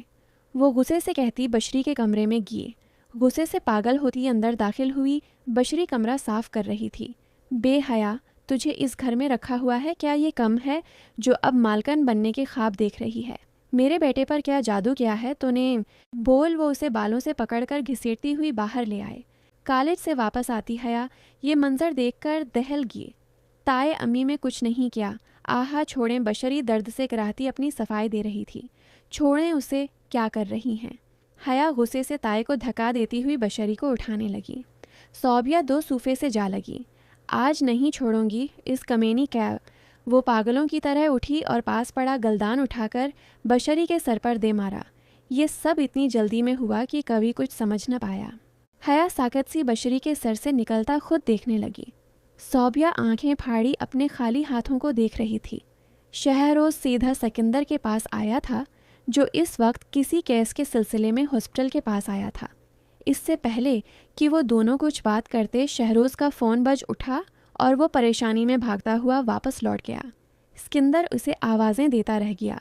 वो गुस्से से कहती। बशरी के कमरे में गई। गुस्से से पागल होती अंदर दाखिल हुई। बशरी कमरा साफ कर रही थी। बेहया, तुझे इस घर में रखा हुआ है, क्या ये कम है जो अब मालकन बनने के ख्वाब देख रही है? मेरे बेटे पर क्या जादू किया है तूने? बोल। वो उसे बालों से पकड़कर घसीटती हुई बाहर ले आए। कॉलेज से वापस आती हया ये मंजर देखकर दहल गई। ताए अम्मी में कुछ नहीं किया। आहा छोड़ें, बशरी दर्द से कराहती अपनी सफाई दे रही थी। छोड़ें उसे, क्या कर रही हैं? हया गुस्से से ताए को धक्का देती हुई बशरी को उठाने लगी। सौबिया दो सूफे से जा लगी। आज नहीं छोड़ूंगी इस कमीनी कैब। वो पागलों की तरह उठी और पास पड़ा गलदान उठाकर बशरी के सर पर दे मारा। ये सब इतनी जल्दी में हुआ कि कभी कुछ समझ न पाया। हया साकत सी बशरी के सर से निकलता खुद देखने लगी। सौबिया आंखें फाड़ी अपने खाली हाथों को देख रही थी। शहरोज़ सीधा सिकंदर के पास आया था, जो इस वक्त किसी केस के सिलसिले में हॉस्पिटल के पास आया था। इससे पहले कि वो दोनों कुछ बात करते, शहरोज़ का फ़ोन बज उठा और वो परेशानी में भागता हुआ वापस लौट गया। सिकंदर उसे आवाज़ें देता रह गया।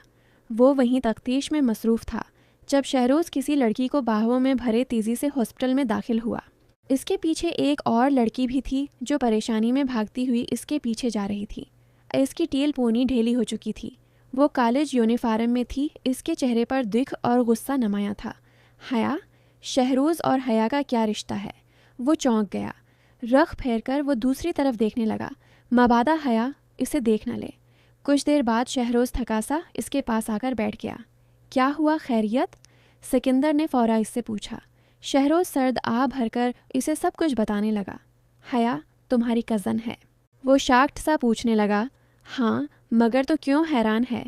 वो वहीं तफ्तीश में मसरूफ़ था जब शहरोज़ किसी लड़की को बाहों में भरे तेज़ी से हॉस्पिटल में दाखिल हुआ। इसके पीछे एक और लड़की भी थी जो परेशानी में भागती हुई इसके पीछे जा रही थी। इसकी टेल पोनी ढेली हो चुकी थी। वो कॉलेज यूनिफॉर्म में थी। इसके चेहरे पर दुख और गुस्सा नुमायां था। हया, शहरोज़ और हया का क्या रिश्ता है? वो चौंक गया। रख फेर कर वो दूसरी तरफ देखने लगा, मबादा हया इसे देख न ले। कुछ देर बाद शहरोज़ थका सा इसके पास आकर बैठ गया। क्या हुआ, खैरियत? सिकंदर ने फ़ौरा इससे पूछा। शहरोज़ सर्द आ भरकर इसे सब कुछ बताने लगा। हया तुम्हारी कज़न है? वो शाक्ट सा पूछने लगा। हाँ, मगर तो क्यों हैरान है?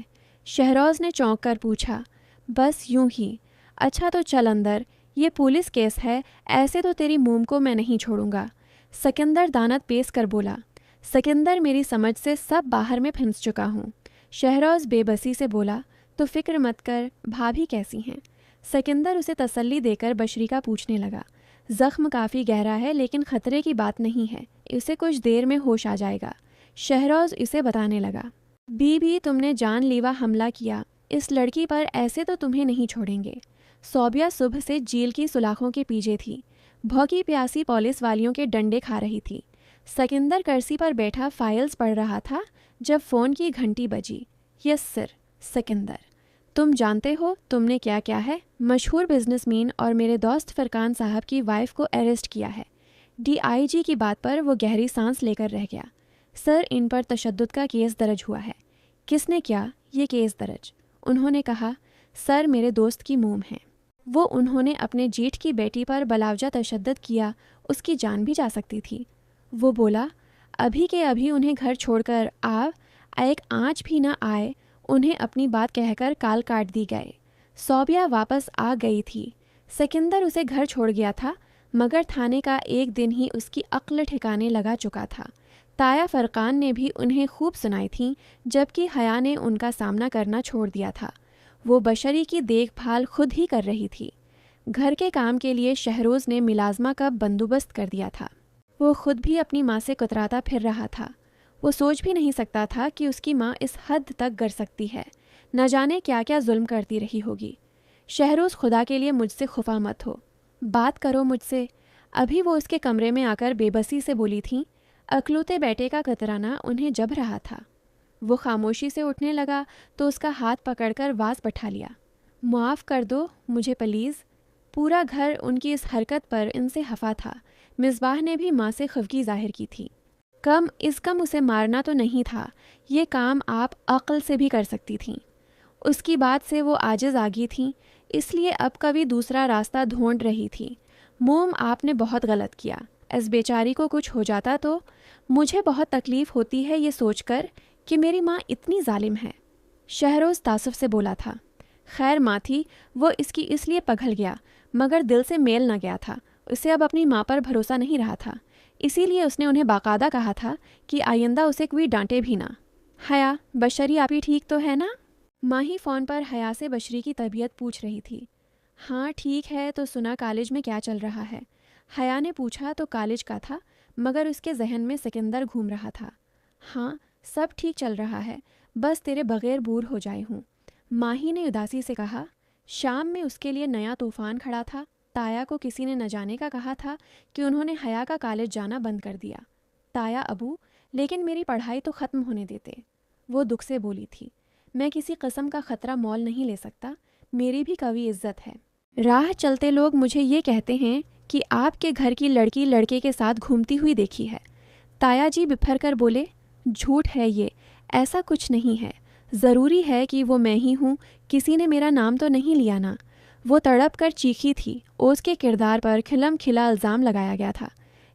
शहरोज़ ने चौंक कर पूछा। बस यूं ही। अच्छा तो चल अंदर, ये पुलिस केस है, ऐसे तो तेरी मोम को मैं नहीं छोड़ूंगा। सिकंदर दानत पेश कर बोला। सिकंदर, मेरी समझ से सब बाहर में फंस चुका हूँ। शहरोज़ बेबसी से बोला। तो फिक्र मत कर, भाभी कैसी हैं? सिकंदर उसे तसल्ली देकर बशरी का पूछने लगा। ज़ख्म काफ़ी गहरा है, लेकिन ख़तरे की बात नहीं है, इसे कुछ देर में होश आ जाएगा। शहरोज़ इसे बताने लगा। बीबी, तुमने जानलेवा हमला किया इस लड़की पर, ऐसे तो तुम्हें नहीं छोड़ेंगे। सौबिया सुबह से जेल की सुलाखों के पीछे थी। भौंकी प्यासी पुलिस वालियों के डंडे खा रही थी। सिकंदर कर्सी पर बैठा फाइल्स पढ़ रहा था जब फ़ोन की घंटी बजी। Yes sir. सिकंदर, तुम जानते हो तुमने क्या क्या है? मशहूर बिजनेसमैन और मेरे दोस्त फरकान साहब की वाइफ को अरेस्ट किया है। डीआईजी की बात पर वो गहरी सांस लेकर रह गया। सर, इन पर तशद्दुद का केस दर्ज हुआ है। किसने किया ये केस दर्ज? उन्होंने कहा, सर मेरे दोस्त की मोम है। वो उन्होंने अपने जेठ की बेटी पर बलावजा तशद्दुद किया, उसकी जान भी जा सकती थी। वो बोला, अभी के अभी उन्हें घर छोड़कर एक आँच भी न आए, उन्हें अपनी बात कहकर काल काट दी गए। सौबिया वापस आ गई थी। सिकंदर उसे घर छोड़ गया था, मगर थाने का एक दिन ही उसकी अक्ल ठिकाने लगा चुका था। ताया फरकान ने भी उन्हें खूब सुनाई थीं, जबकि हया ने उनका सामना करना छोड़ दिया था। वो बशरी की देखभाल खुद ही कर रही थी। घर के काम के लिए शहरोज़ ने मिलाजमा का बंदोबस्त कर दिया था। वो खुद भी अपनी माँ से कतराता फिर रहा था। वो सोच भी नहीं सकता था कि उसकी माँ इस हद तक गर सकती है। न जाने क्या क्या जुल्म करती रही होगी। शहरोज़, खुदा के लिए मुझसे खुफा मत हो, बात करो मुझसे। अभी वो उसके कमरे में आकर बेबसी से बोली थीं। अकलूते बेटे का कतराना उन्हें जब रहा था। वो खामोशी से उठने लगा तो उसका हाथ पकड़कर वाज बैठा लिया। माफ़ कर दो मुझे प्लीज़। पूरा घर उनकी इस हरकत पर इनसे हफ़ा था। मिसबाह ने भी माँ से खफगी जाहिर की थी। कम उसे मारना तो नहीं था, ये काम आप अक्ल से भी कर सकती थीं। उसकी बात से वो आजिज़ आ गई थीं, इसलिए अब कभी दूसरा रास्ता ढूंढ रही थी। मोम, आपने बहुत गलत किया। इस बेचारी को कुछ हो जाता तो मुझे बहुत तकलीफ़ होती है ये सोचकर कि मेरी माँ इतनी जालिम है। शहरोज़ तासुफ से बोला था। खैर माँ थी, वो इसकी इसलिए पघल गया, मगर दिल से मेल न गया था। उसे अब अपनी माँ पर भरोसा नहीं रहा था, इसीलिए उसने उन्हें बाकायदा कहा था कि आइंदा उसे कोई डांटे भी ना। हया, बशरी आपी ठीक तो है ना? माही फ़ोन पर हया से बशरी की तबीयत पूछ रही थी। हाँ ठीक है, तो सुना कॉलेज में क्या चल रहा है? हया ने पूछा तो कॉलेज का था, मगर उसके जहन में सिकंदर घूम रहा था। हाँ सब ठीक चल रहा है, बस तेरे बगैर बूर हो जाए हूँ, माही ने उदासी से कहा। शाम में उसके लिए नया तूफ़ान खड़ा था। ताया को किसी ने न जाने का कहा था कि उन्होंने हया का कॉलेज जाना बंद कर दिया। ताया, अबू, लेकिन मेरी पढ़ाई तो ख़त्म होने देते। वो दुख से बोली थी। मैं किसी किस्म का ख़तरा मोल नहीं ले सकता, मेरी भी कवी इज्जत है। राह चलते लोग मुझे ये कहते हैं कि आपके घर की लड़की लड़के के साथ घूमती हुई देखी है। ताया जी बिफर कर बोले, झूठ है ये, ऐसा कुछ नहीं है। ज़रूरी है कि वो मैं ही हूँ, किसी ने मेरा नाम तो नहीं लिया ना। वो तड़प कर चीखी थी। ओस के किरदार पर खिलम खिला इल्ज़ाम लगाया गया था।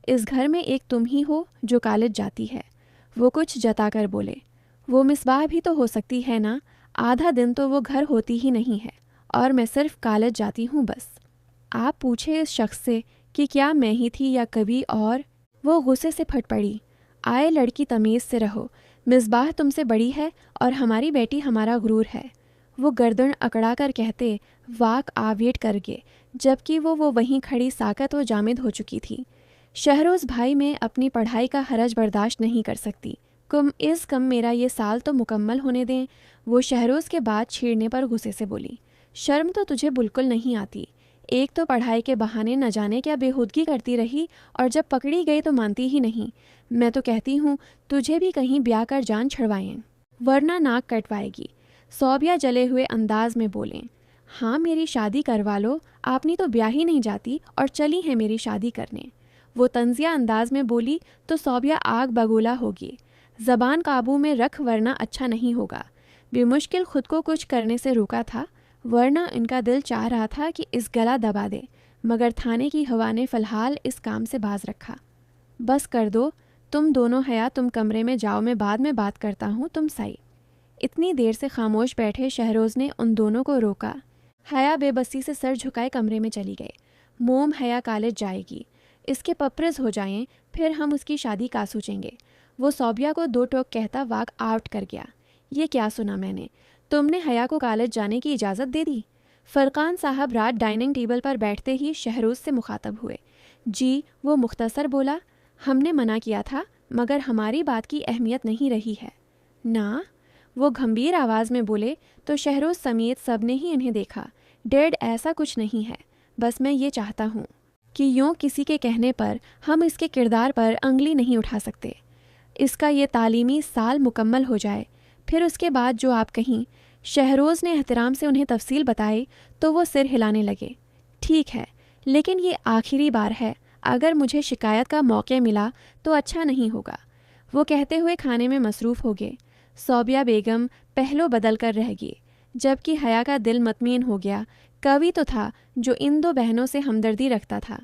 इस घर में एक तुम ही हो जो कॉलेज जाती है। वो कुछ जताकर बोले, वो मिसबाह भी तो हो सकती है ना, आधा दिन तो वो घर होती ही नहीं है, और मैं सिर्फ कॉलेज जाती हूँ बस। आप पूछे इस शख्स से कि क्या मैं ही थी या कभी और? वो गुस्से से फट पड़ी। आए लड़की, तमीज़ से रहो, मिसबाह तुमसे बड़ी है और हमारी बेटी हमारा गुरूर है। वो गर्दन अकड़ा कर कहते वाक आवेट कर गए, जबकि वो वहीं खड़ी साकत व जामिद हो चुकी थी। शहरोज़ भाई, मैं अपनी पढ़ाई का हरज बर्दाश्त नहीं कर सकती, कम मेरा ये साल तो मुकम्मल होने दें। वो शहरोज़ के बाद छेड़ने पर गुस्से से बोली, शर्म तो तुझे बिल्कुल नहीं आती। एक तो पढ़ाई के बहाने न जाने क्या बेहूदगी करती रही, और जब पकड़ी गई तो मानती ही नहीं। मैं तो कहती हूँ तुझे भी कहीं ब्याह कर जान छड़वाएं, वरना नाक कटवाएगी। सौबिया जले हुए अंदाज में बोलें, हाँ मेरी शादी करवा लो, आपनी तो ब्याह ही नहीं जाती और चली है मेरी शादी करने। वो तंजिया अंदाज में बोली तो सौबिया आग बगोला होगी। ज़बान काबू में रख, वरना अच्छा नहीं होगा। बेमुश्किल खुद को कुछ करने से रोका था, वरना इनका दिल चाह रहा था कि इस गला दबा दे, मगर थाने की हवा ने फ़िलहाल इस काम से बाज रखा। बस कर दो तुम दोनों, हया तुम कमरे में जाओ, मैं बाद में बात करता हूँ, तुम सही। इतनी देर से खामोश बैठे शहरोज़ ने उन दोनों को रोका। हया बेबसी से सर झुकाए कमरे में चली गई। मोम, हया कॉलेज जाएगी, इसके पपरस हो जाएं, फिर हम उसकी शादी का सोचेंगे। वो सौबिया को दो टोक कहता वाक आउट कर गया। ये क्या सुना मैंने, तुमने हया को कॉलेज जाने की इजाज़त दे दी? फरकान साहब रात डाइनिंग टेबल पर बैठते ही शहरोज़ से मुखातब हुए। जी, वो मुख्तसर बोला, हमने मना किया था, मगर हमारी बात की अहमियत नहीं रही है ना। वो गंभीर आवाज़ में बोले तो शहरोज़ समेत सब ने ही इन्हें देखा। डैड, ऐसा कुछ नहीं है, बस मैं ये चाहता हूँ कि यूँ किसी के कहने पर हम इसके किरदार पर अंगली नहीं उठा सकते। इसका ये तालीमी साल मुकम्मल हो जाए, फिर उसके बाद जो आप कहीं, शहरोज़ ने एहतराम से उन्हें तफसील बताई तो वो सिर हिलाने लगे। ठीक है, लेकिन ये आखिरी बार है, अगर मुझे शिकायत का मौका मिला तो अच्छा नहीं होगा। वो कहते हुए खाने में मसरूफ़ हो गए। सौबिया बेगम पहलों बदल कर रह गई, जबकि हया का दिल मतमीन हो गया। कवि तो था जो इन दो बहनों से हमदर्दी रखता था।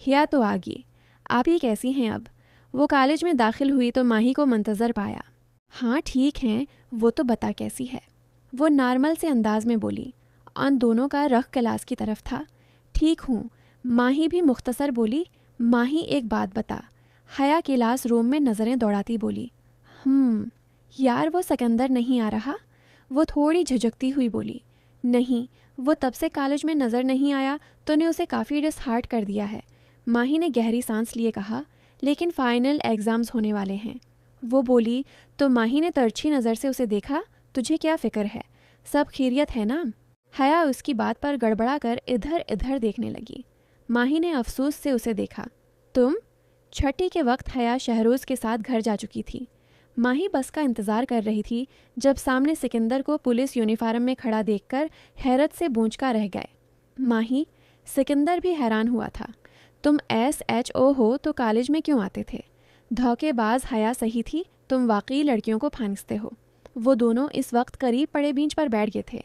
हिया तो आ गई। आप ही कैसी हैं अब? वो कॉलेज में दाखिल हुई तो माही को मंतज़र पाया। हाँ ठीक हैं, वो तो बता कैसी है? वो नॉर्मल से अंदाज में बोली। उन दोनों का रख क्लास की तरफ था। ठीक हूँ, माही भी मुख्तसर बोली। माही एक बात बता। हया क्लास रूम में नज़रें दौड़ाती बोली। यार वो सिकंदर नहीं आ रहा? वो थोड़ी झिझकती हुई बोली। नहीं, वो तब से कॉलेज में नज़र नहीं आया तो ने उसे काफ़ी डिसहार्ट कर दिया है। माही ने गहरी सांस लिए कहा। लेकिन फाइनल एग्ज़ाम्स होने वाले हैं, वो बोली। तो माही ने तिरछी नज़र से उसे देखा। तुझे क्या फ़िक्र है, सब खैरियत है ना? हया उसकी बात पर गड़बड़ा कर इधर इधर देखने लगी। माही ने अफसोस से उसे देखा। तुम? छठी के वक्त हया शहरोज़ के साथ घर जा चुकी थी। माही बस का इंतज़ार कर रही थी जब सामने सिकंदर को पुलिस यूनिफॉर्म में खड़ा देखकर हैरत से बूंझका रह गए। माही? सिकंदर भी हैरान हुआ था। तुम SHO हो तो कॉलेज में क्यों आते थे? धोखेबाज हया सही थी, तुम वाकई लड़कियों को फांसते हो। वो दोनों इस वक्त करीब पड़े बेंच पर बैठ गए थे।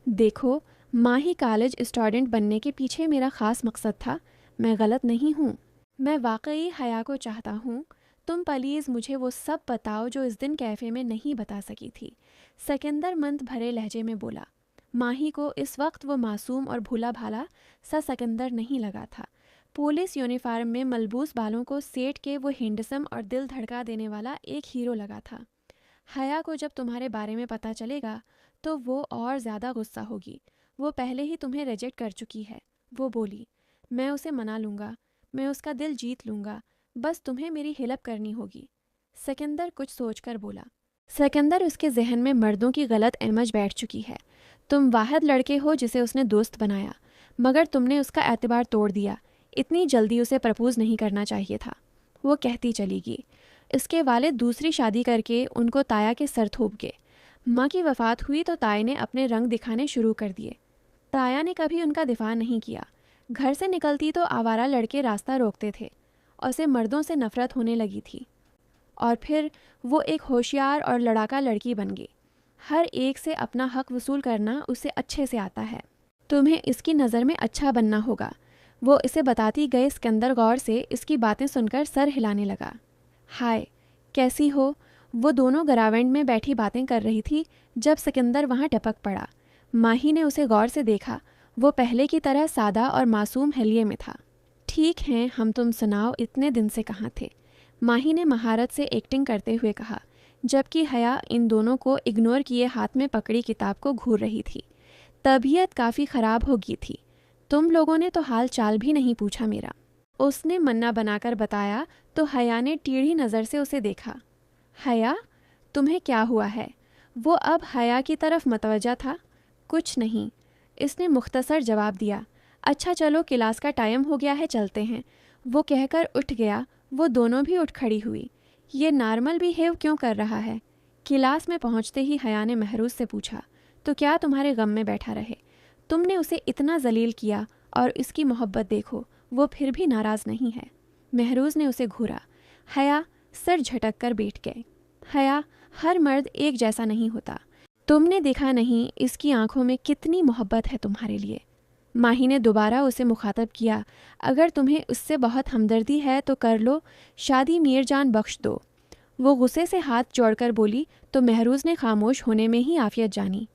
देखो, माही कॉलेज स्टूडेंट बनने के पीछे मेरा ख़ास मकसद था। मैं गलत नहीं हूँ। मैं वाकई हया को चाहता हूँ। तुम प्लीज़ मुझे वो सब बताओ जो इस दिन कैफ़े में नहीं बता सकी थी। सिकंदर मंद भरे लहजे में बोला। माही को इस वक्त वो मासूम और भूला भाला सा सिकंदर नहीं लगा था। पुलिस यूनिफॉर्म में मलबूस बालों को सेट के वो हैंडसम और दिल धड़का देने वाला एक हीरो लगा था। हया को जब तुम्हारे बारे में पता चलेगा तो वो और ज़्यादा गुस्सा होगी। वो पहले ही तुम्हें रिजेक्ट कर चुकी है। वो बोली। मैं उसे मना लूँगा, मैं उसका दिल जीत लूँगा, बस तुम्हें मेरी हेल्प करनी होगी। सिकंदर कुछ सोचकर बोला। सिकंदर उसके जहन में मर्दों की गलत इमेज बैठ चुकी है। तुम वाहिद लड़के हो जिसे उसने दोस्त बनाया, मगर तुमने उसका एतबार तोड़ दिया। इतनी जल्दी उसे प्रपोज नहीं करना चाहिए था। वो कहती चली गई। इसके वालिद दूसरी शादी करके उनको ताया के सर थोप गए। माँ की वफ़ात हुई तो ताया ने अपने रंग दिखाने शुरू कर दिए। ताया ने कभी उनका दिफा नहीं किया। घर से निकलती तो आवारा लड़के रास्ता रोकते थे। उसे मर्दों से नफ़रत होने लगी थी। और फिर वो एक होशियार और लड़ाका लड़की बन गई। हर एक से अपना हक वसूल करना उसे अच्छे से आता है। तुम्हें इसकी नज़र में अच्छा बनना होगा। वो इसे बताती गई। सिकंदर गौर से इसकी बातें सुनकर सर हिलाने लगा। हाय, कैसी हो? वो दोनों गरावेंड में बैठी बातें कर रही थी जब सिकंदर वहाँ टपक पड़ा। माही ने उसे गौर से देखा। वो पहले की तरह सादा और मासूम हलिये में था। ठीक हैं, हम तुम सुनाओ, इतने दिन से कहाँ थे? माही ने महारत से एक्टिंग करते हुए कहा, जबकि हया इन दोनों को इग्नोर किए हाथ में पकड़ी किताब को घूर रही थी। तबीयत काफ़ी ख़राब हो गई थी। तुम लोगों ने तो हाल चाल भी नहीं पूछा मेरा। उसने मन्ना बनाकर बताया तो हया ने टेढ़ी नज़र से उसे देखा। हया, तुम्हें क्या हुआ है? वो अब हया की तरफ मतवजा था। कुछ नहीं, इसने मुख्तसर जवाब दिया। अच्छा चलो, क्लास का टाइम हो गया है, चलते हैं। वो कहकर उठ गया। वो दोनों भी उठ खड़ी हुई। ये नॉर्मल बिहेव क्यों कर रहा है? क्लास में पहुंचते ही हया ने महरूज से पूछा। तो क्या तुम्हारे गम में बैठा रहे? तुमने उसे इतना जलील किया और इसकी मोहब्बत देखो, वो फिर भी नाराज़ नहीं है। महरूज ने उसे घूरा। हया सर झटक कर बैठ गए। हया, हर मर्द एक जैसा नहीं होता। तुमने देखा नहीं इसकी आंखों में कितनी मोहब्बत है तुम्हारे लिए। माही ने दोबारा उसे मुखातब किया। अगर तुम्हें उससे बहुत हमदर्दी है तो कर लो, शादी मीरजान बख्श दो। वो गुस्से से हाथ जोड़कर बोली तो महरूज ने खामोश होने में ही आफियत जानी।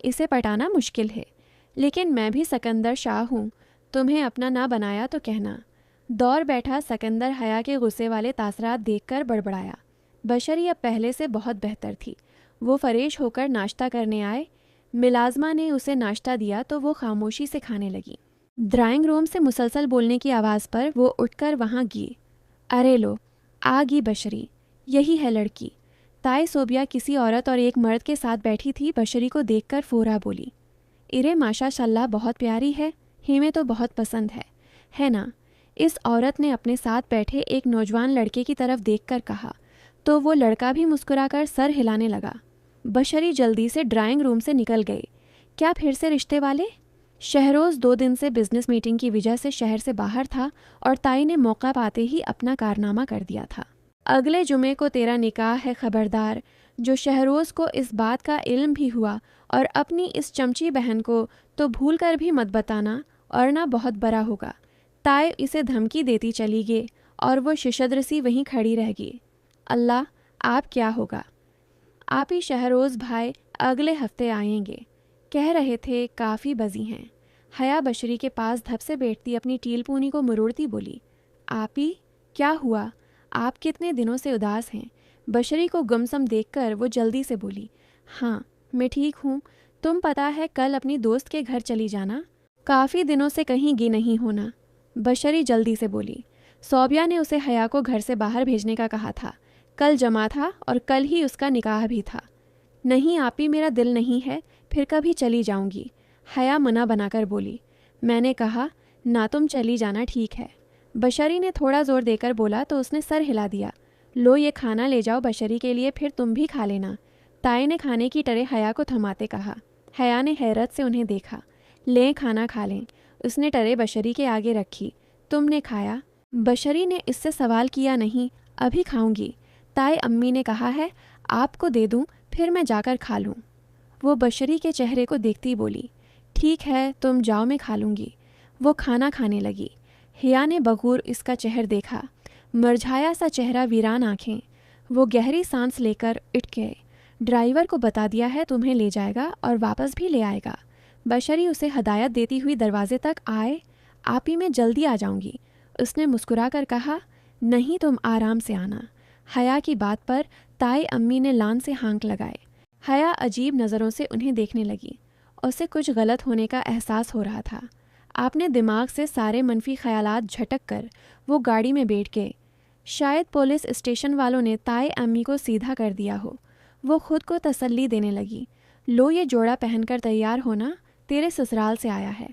इसे पटाना मुश्किल है, लेकिन मैं भी सिकंदर शाह हूँ। तुम्हें अपना ना बनाया तो कहना। दौड़ बैठा सिकंदर हया के गुस्से वाले तासरात देखकर बड़बड़ाया। बशरी अब पहले से बहुत बेहतर थी। वो फरेश होकर नाश्ता करने आए। मिलाजमा ने उसे नाश्ता दिया तो वो खामोशी से खाने लगी। ड्राइंग रूम से मुसलसल बोलने की आवाज़ पर वो उठकर वहाँ गई। अरे लो, आ गई बशरी, यही है लड़की। ताई सोबिया किसी औरत और एक मर्द के साथ बैठी थी। बशरी को देखकर फोरा बोली, इरे माशाअल्लाह बहुत प्यारी है, हमें तो बहुत पसंद है ना? इस औरत ने अपने साथ बैठे एक नौजवान लड़के की तरफ देखकर कहा तो वो लड़का भी मुस्कुराकर सर हिलाने लगा। बशरी जल्दी से ड्राइंग रूम से निकल गई। क्या फिर से रिश्ते वाले? शहरोज़ 2 दिन से बिजनेस मीटिंग की वजह से शहर से बाहर था और ताई ने मौका पाते ही अपना कारनामा कर दिया था। अगले जुमे को तेरा निकाह है, खबरदार। जो शहरोज़ को इस बात का इल्म भी हुआ और अपनी इस चमची बहन को तो भूल कर भी मत बताना, और ना बहुत बड़ा होगा। ताई इसे धमकी देती चली गई और वो शिशद्र सी वहीं खड़ी रह गई। अल्लाह, आप क्या होगा? आप ही शहरोज़ भाई अगले हफ्ते आएंगे, कह रहे थे, काफ़ी बजी हैं। हया बशरी के पास धप से बैठती अपनी टीलपूनी को मुरोड़ती बोली, आप ही, क्या हुआ? आप कितने दिनों से उदास हैं? बशरी को गुमसम देखकर वो जल्दी से बोली, हाँ मैं ठीक हूँ। तुम पता है कल अपनी दोस्त के घर चली जाना, काफ़ी दिनों से कहीं गी नहीं होना। बशरी जल्दी से बोली, सौबिया ने उसे हया को घर से बाहर भेजने का कहा था। कल जमा था और कल ही उसका निकाह भी था। नहीं आप ही, मेरा दिल नहीं है, फिर कभी चली जाऊंगी। हया मना बनाकर बोली। मैंने कहा ना, तुम चली जाना, ठीक है। बशरी ने थोड़ा जोर देकर बोला तो उसने सर हिला दिया। लो ये खाना ले जाओ बशरी के लिए, फिर तुम भी खा लेना। ताई ने खाने की टरे हया को थमाते कहा। हया ने हैरत से उन्हें देखा। लें खाना खा लें। उसने टरे बशरी के आगे रखी। तुमने खाया? बशरी ने इससे सवाल किया नहीं। अभी खाऊंगी। ताई अम्मी ने कहा है आपको दे दूं, फिर मैं जाकर खा लूं। वो बशरी के चेहरे को देखती बोली, ठीक है तुम जाओ, मैं खा लूँगी। वो खाना खाने लगी। हिया ने बगूर इसका चेहरा देखा, मरझाया सा चेहरा, वीरान आँखें। वो गहरी सांस लेकर उठ गए। ड्राइवर को बता दिया है तुम्हें ले जाएगा और वापस भी ले आएगा। बशरी उसे हदायत देती हुई दरवाजे तक आए। आप ही, मैं जल्दी आ जाऊँगी। उसने मुस्कुरा कर कहा, नहीं तुम आराम से आना। हया की बात पर ताई अम्मी ने लान से हाँक लगाए। हया अजीब नज़रों से उन्हें देखने लगी। उसे कुछ गलत होने का एहसास हो रहा था। आपने दिमाग से सारे मनफी ख्यालात झटक कर वो गाड़ी में बैठ गए। शायद पुलिस स्टेशन वालों ने ताई अम्मी को सीधा कर दिया हो। वो खुद को तसल्ली देने लगी। लो ये जोड़ा पहनकर तैयार होना, तेरे ससुराल से आया है।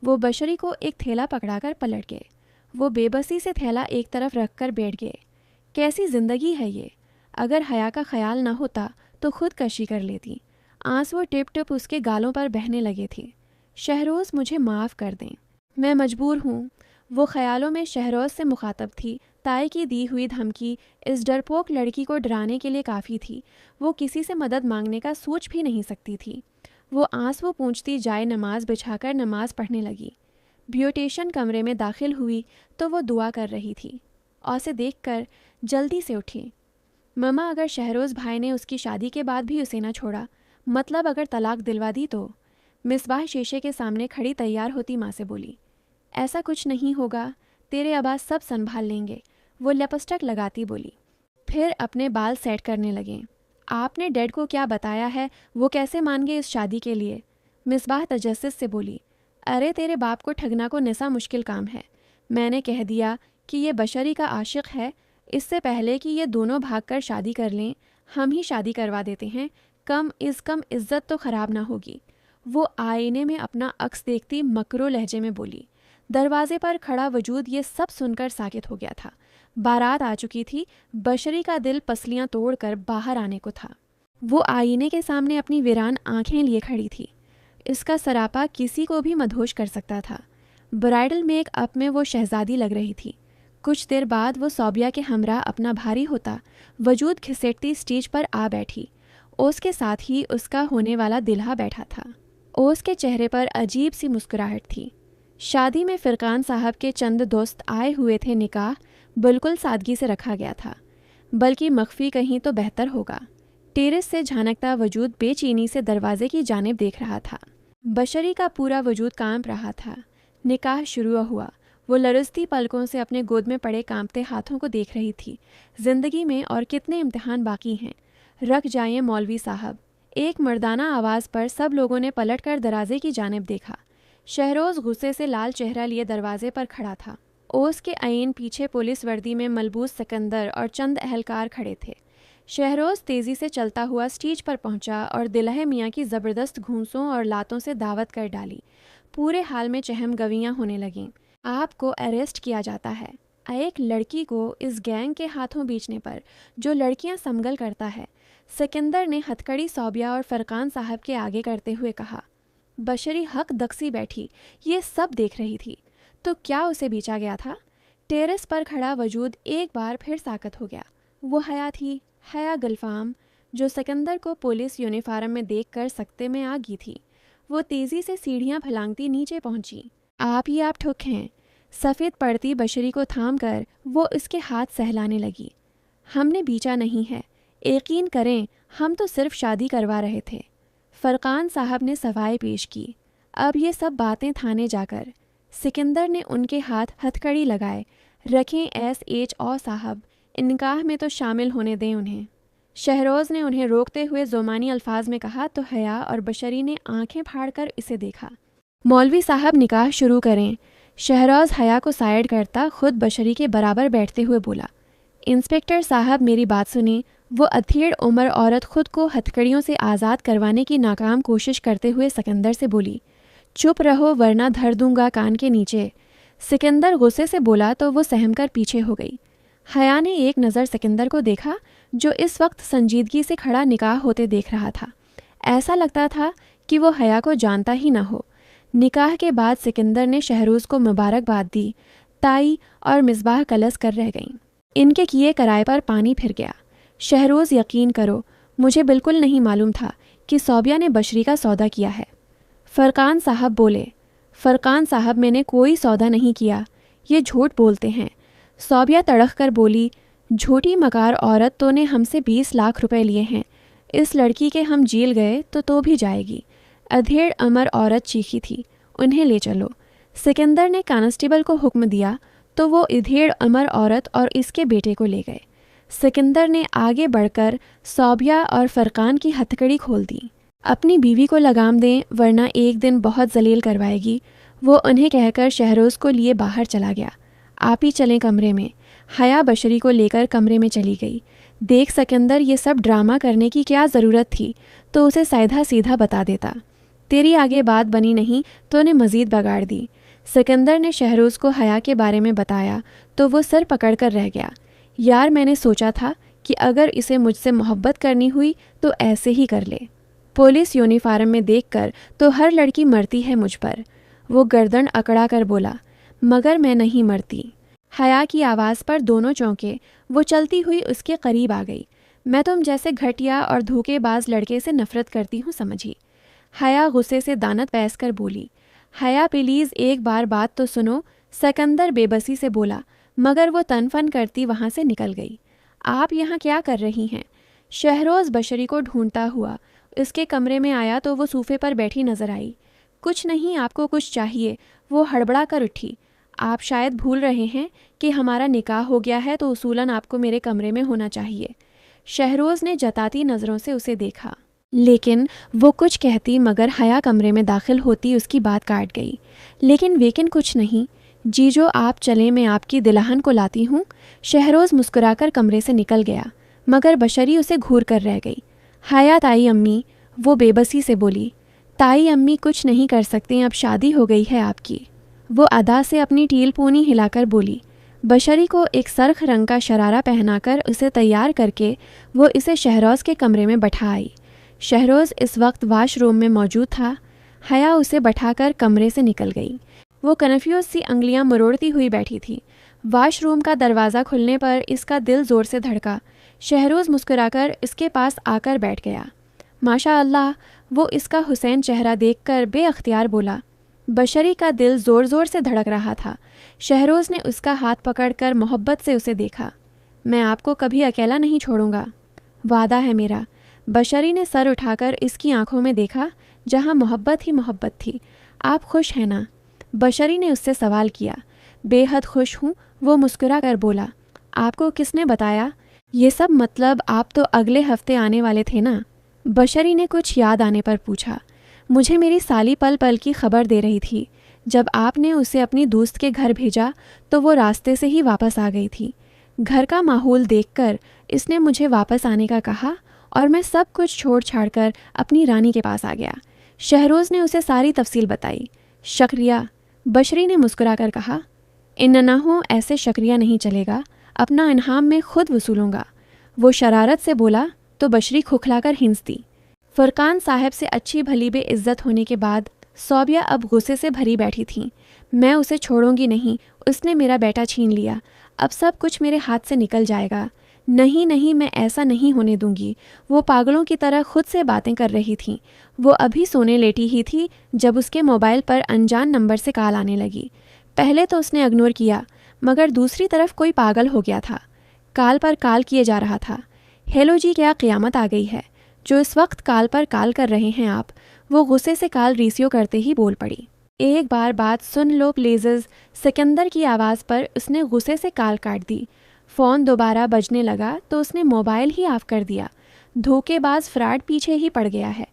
वो बशरी को एक थैला पकड़ाकर पलट गए। वो बेबसी से थैला एक तरफ रखकर बैठ गए। कैसी ज़िंदगी है ये? अगर हया का ख्याल न होता तो खुदकशी कर लेती। आंसू टिप टिप उसके गालों पर बहने लगे थे। शहरोज़, मुझे माफ़ कर दें, मैं मजबूर हूँ। वो ख्यालों में शहरोज़ से मुखातब थी। ताई की दी हुई धमकी इस डरपोक लड़की को डराने के लिए काफ़ी थी। वो किसी से मदद मांगने का सोच भी नहीं सकती थी। वो आंसू पूंछती जाए नमाज बिछाकर नमाज पढ़ने लगी। ब्यूटेशन कमरे में दाखिल हुई तो वो दुआ कर रही थी। उसे देखकर जल्दी से उठी। ममा, अगर शहरोज़ भाई ने उसकी शादी के बाद भी उसे न छोड़ा, मतलब अगर तलाक दिलवा दी तो? मिसबाह शीशे के सामने खड़ी तैयार होती माँ से बोली, ऐसा कुछ नहीं होगा, तेरे अब्बास सब संभाल लेंगे। वो लिपस्टिक लगाती बोली। फिर अपने बाल सेट करने लगे। आपने डैड को क्या बताया है? वो कैसे मान गए इस शादी के लिए? मिसबाह तजस्सुस से बोली। अरे तेरे बाप को ठगना को निसा मुश्किल काम है। मैंने कह दिया कि ये बशरी का आशिक है। इससे पहले कि ये दोनों भागकर शादी कर लें, हम ही शादी करवा देते हैं। कम इज्जत तो ख़राब ना होगी। वो आईने में अपना अक्स देखती मकरो लहजे में बोली। दरवाजे पर खड़ा वजूद ये सब सुनकर साकित हो गया था। बारात आ चुकी थी। बशरी का दिल पसलियां तोड़कर बाहर आने को था। वो आईने के सामने अपनी वीरान आंखें लिए खड़ी थी। इसका सरापा किसी को भी मदहोश कर सकता था। ब्राइडल मेकअप में वो शहजादी लग रही थी। कुछ देर बाद वो सौबिया के हमरा अपना भारी होता वजूद घिसेटती स्टेज पर आ बैठी। ओस के साथ ही उसका होने वाला दिल्हा बैठा था। ओस के चेहरे पर अजीब सी मुस्कुराहट थी। शादी में फ़िरकान साहब के चंद दोस्त आए हुए थे। निकाह बिल्कुल सादगी से रखा गया था, बल्कि मख्फी कहीं तो बेहतर होगा। टेरेस से झांकता वजूद बेचैनी से दरवाजे की जानिब देख रहा था। बशरी का पूरा वजूद कांप रहा था। निकाह शुरू हुआ। वो लरजती पलकों से अपने गोद में पड़े कांपते हाथों को देख रही थी। जिंदगी में और कितने इम्तिहान बाकी हैं, रख जाइए मौलवी साहब। एक मर्दाना आवाज़ पर सब लोगों ने पलटकर दरवाजे की जानिब देखा। शहरोज़ गुस्से से लाल चेहरा लिए दरवाजे पर खड़ा था। ओस के आईन पीछे पुलिस वर्दी में मलबूस सिकंदर और चंद अहलकार खड़े थे। शहरोज़ तेज़ी से चलता हुआ स्टेज पर पहुंचा और दिलहे मियाँ की ज़बरदस्त घूंसों और लातों से दावत कर डाली। पूरे हाल में चहम गवियाँ होने लगीं। आपको अरेस्ट किया जाता है। एक लड़की को इस गैंग के हाथों बेचने पर जो लड़कियां समगल करता है, सिकंदर ने हथकड़ी सौबिया और फरकान साहब के आगे करते हुए कहा। बशरी हक दक्सी बैठी ये सब देख रही थी। तो क्या उसे बेचा गया था? टेरेस पर खड़ा वजूद एक बार फिर साकत हो गया। वो हया थी, हया गुलफाम, जो सिकंदर को पुलिस यूनिफॉर्म में देखकर सकते में आ गई थी। वो तेज़ी से सीढ़ियाँ फलांगती नीचे पहुंची। आप ही आप ठुक हैं। सफ़ेद पड़ती बशरी को थाम कर वो उसके हाथ सहलाने लगी। हमने बीचा नहीं है, यकीन करें, हम तो सिर्फ शादी करवा रहे थे। फरकान साहब ने सवाई पेश की। अब ये सब बातें थाने जाकर। सिकंदर ने उनके हाथ हथकड़ी लगाए। रखें SHO साहब, निकाह में तो शामिल होने दें उन्हें। शहरोज़ ने उन्हें रोकते हुए ज़ुमानी अल्फाज में कहा तो हया और बशरी ने आंखें फाड़कर इसे देखा। मौलवी साहब निकाह शुरू करें। शहरोज़ हया को साइड करता खुद बशरी के बराबर बैठते हुए बोला। इंस्पेक्टर साहब मेरी बात सुनी। वो अधेड़ उम्र औरत खुद को हथकड़ियों से आज़ाद करवाने की नाकाम कोशिश करते हुए सिकंदर से बोली। चुप रहो वरना धर दूंगा कान के नीचे। सिकंदर गुस्से से बोला तो वो सहम कर पीछे हो गई। हया ने एक नज़र सिकंदर को देखा, जो इस वक्त संजीदगी से खड़ा निकाह होते देख रहा था। ऐसा लगता था कि वो हया को जानता ही न हो। निकाह के बाद सिकंदर ने शहरोज़ को मुबारकबाद दी। ताई और मिसबाह कलस कर रह गईं। इनके किए कराए पर पानी फिर गया। शहरोज़ यकीन करो, मुझे बिल्कुल नहीं मालूम था कि सौबिया ने बशरी का सौदा किया है। फरकान साहब बोले। फरकान साहब मैंने कोई सौदा नहीं किया, ये झूठ बोलते हैं। सौबिया तड़क कर बोली। झूठी मकार औरत तो ने हमसे 20 लाख रुपए लिए हैं। इस लड़की के हम जेल गए तो भी जाएगी। अधेड़ अमर औरत चीखी थी। उन्हें ले चलो। सिकंदर ने कांस्टेबल को हुक्म दिया तो वो अधेड़ अमर औरत और इसके बेटे को ले गए। सिकंदर ने आगे बढ़कर सौबिया और फरकान की हथकड़ी खोल दी। अपनी बीवी को लगाम दें वरना एक दिन बहुत जलील करवाएगी, वो उन्हें कहकर शहरोज़ को लिए बाहर चला गया। आप ही चलें कमरे में। हया बशरी को लेकर कमरे में चली गई। देख सिकंदर ये सब ड्रामा करने की क्या ज़रूरत थी, तो उसे सीधा सीधा बता देता। तेरी आगे बात बनी नहीं तो ने मज़ीद बगाड़ दी। सिकंदर ने शहरोज़ को हया के बारे में बताया तो वो सर पकड़ कर रह गया। यार मैंने सोचा था कि अगर इसे मुझसे मोहब्बत करनी हुई तो ऐसे ही कर ले। पुलिस यूनिफॉर्म में देखकर तो हर लड़की मरती है मुझ पर। वो गर्दन अकड़ा कर बोला। मगर मैं नहीं मरती। हया की आवाज़ पर दोनों चौंके। वो चलती हुई उसके करीब आ गई। मैं तुम जैसे घटिया और धोखेबाज लड़के से नफरत करती हूँ समझी। हया गुस्से से दानत पैस कर बोली। हया प्लीज़ एक बार बात तो सुनो। सिकंदर बेबसी से बोला, मगर वो तनफन करती वहाँ से निकल गई। आप यहाँ क्या कर रही हैं? शहरोज़ बशरी को ढूंढता हुआ उसके कमरे में आया तो वो सोफे पर बैठी नजर आई। कुछ नहीं, आपको कुछ चाहिए? वो हड़बड़ा कर उठी। आप शायद भूल रहे हैं कि हमारा निकाह हो गया है तो उसूलन आपको मेरे कमरे में होना चाहिए। शहरोज़ ने जताती नज़रों से उसे देखा, लेकिन वो कुछ कहती मगर हया कमरे में दाखिल होती उसकी बात काट गई। लेकिन कुछ नहीं। जीजो आप चलें, मैं आपकी दिलाहन को लाती हूँ। शहरोज़ मुस्कुराकर कमरे से निकल गया मगर बशरी उसे घूर कर रह गई। हया ताई अम्मी, वो बेबसी से बोली। ताई अम्मी कुछ नहीं कर सकती, अब शादी हो गई है आपकी। वो अदा से अपनी टील पूनी हिलाकर बोली। बशरी को एक सरख रंग का शरारा पहनाकर उसे तैयार करके वो इसे शहरोज़ के कमरे में बैठा आई। शहरोज़ इस वक्त वाशरूम में मौजूद था। हया उसे बैठाकर कमरे से निकल गई। वो कन्फ्यूज सी अंगलियां मरोड़ती हुई बैठी थी। वाशरूम का दरवाज़ा खुलने पर इसका दिल ज़ोर से धड़का। शहरोज़ मुस्कुराकर इसके पास आकर बैठ गया। माशा अल्लाह, वो इसका हुसैन चेहरा देखकर बेअख्तियार बोला। बशरी का दिल ज़ोर ज़ोर से धड़क रहा था। शहरोज़ ने उसका हाथ पकड़कर मोहब्बत से उसे देखा। मैं आपको कभी अकेला नहीं छोड़ूंगा, वादा है मेरा। बशरी ने सर उठाकर इसकी आंखों में देखा जहां मोहब्बत ही मोहब्बत थी। आप खुश हैं ना? बशरी ने उससे सवाल किया। बेहद खुश हूँ, वो मुस्कुरा कर बोला। आपको किसने बताया ये सब? मतलब आप तो अगले हफ्ते आने वाले थे ना? बशरी ने कुछ याद आने पर पूछा। मुझे मेरी साली पल पल की खबर दे रही थी। जब आपने उसे अपनी दोस्त के घर भेजा तो वो रास्ते से ही वापस आ गई थी। घर का माहौल देखकर इसने मुझे वापस आने का कहा और मैं सब कुछ छोड़ छाड़ कर अपनी रानी के पास आ गया। शहरोज़ ने उसे सारी तफसील बताई। शुक्रिया, बशरी ने मुस्कुरा कर कहा। इन्ना हो, ऐसे शुक्रिया नहीं चलेगा, अपना इनाम मैं खुद वसूलूंगा। वो शरारत से बोला। तो बशरी खुखलाकर हिंस दी। फरकान साहब से अच्छी भली बेइज्जत होने के बाद सौबिया अब गुस्से से भरी बैठी थी। मैं उसे छोड़ूंगी नहीं, उसने मेरा बेटा छीन लिया, अब सब कुछ मेरे हाथ से निकल जाएगा। नहीं नहीं, मैं ऐसा नहीं होने दूंगी। वो पागलों की तरह खुद से बातें कर रही थी। वो अभी सोने लेटी ही थी जब उसके मोबाइल पर अनजान नंबर से कॉल आने लगी। पहले तो उसने इग्नोर किया, मगर दूसरी तरफ कोई पागल हो गया था। कॉल पर कॉल किए जा रहा था। हेलो जी, क्या क़यामत आ गई है? जो इस वक्त कॉल पर कॉल कर रहे हैं आप? वो गुस्से से कॉल रिसीव करते ही बोल पड़ी। एक बार बात सुन लो प्लीज़, सिकंदर की आवाज़ पर उसने गुस्से से कॉल काट दी। फ़ोन दोबारा बजने लगा तो उसने मोबाइल ही ऑफ कर दिया। धोखेबाज फ्रॉड पीछे ही पड़ गया है।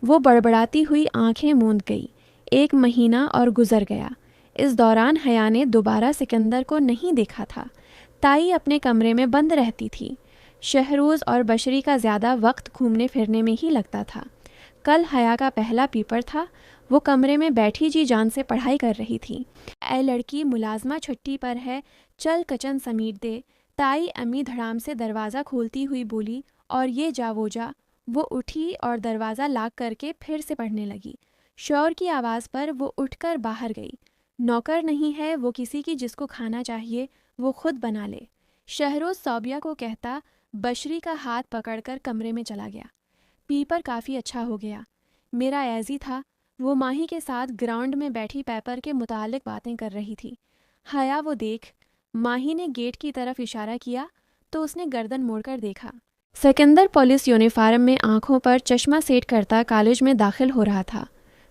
वो बड़बड़ाती हुई आंखें मूंद गई। 1 महीना और गुजर गया। इस दौरान हया ने दोबारा सिकंदर को नहीं देखा था। ताई अपने कमरे में बंद रहती थी। शहरोज़ और बशरी का ज़्यादा वक्त घूमने फिरने में ही लगता था। कल हया का पहला पेपर था। वो कमरे में बैठी जी जान से पढ़ाई कर रही थी। ऐ लड़की, मुलाजमा छुट्टी पर है, चल कचन समीट दे। ताई अम्मी धड़ाम से दरवाज़ा खोलती हुई बोली, और ये जा वो जा। वो उठी और दरवाज़ा लॉक करके फिर से पढ़ने लगी। शौर की आवाज़ पर वो उठकर बाहर गई। नौकर नहीं है वो किसी की, जिसको खाना चाहिए वो खुद बना ले। शहरोज़ सौबिया को कहता बशरी का हाथ पकड़कर कमरे में चला गया। पेपर काफ़ी अच्छा हो गया। मेरा ऐज़ी था। वो माही के साथ ग्राउंड में बैठी पेपर के मुतालिक बातें कर रही थी। हया वो देख। माही ने गेट की तरफ इशारा किया तो उसने गर्दन मोड़कर देखा। सिकंदर पुलिस यूनिफॉर्म में आंखों पर चश्मा सेट करता कॉलेज में दाखिल हो रहा था।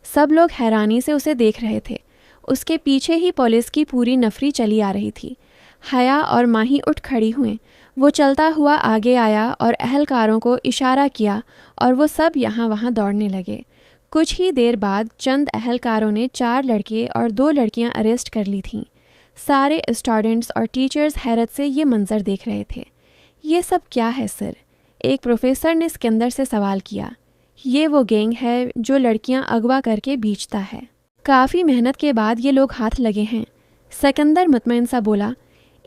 सब लोग हैरानी से उसे देख रहे थे। उसके पीछे ही पुलिस की पूरी नफरी चली आ रही थी। हया और माही उठ खड़ी हुए। वो चलता हुआ आगे आया और अहलकारों को इशारा किया और वो सब यहाँ वहाँ दौड़ने लगे। कुछ ही देर बाद चंद अहलकारों ने 4 लड़के और 2 लड़कियाँ अरेस्ट कर ली थीं। सारे स्टूडेंट्स और टीचर्स हैरत से ये मंजर देख रहे थे। ये सब क्या है सर? एक प्रोफेसर ने सिकंदर से सवाल किया। ये वो गैंग है जो लड़कियां अगवा करके बेचता है। काफ़ी मेहनत के बाद ये लोग हाथ लगे हैं। सिकंदर मुतमईन सा बोला।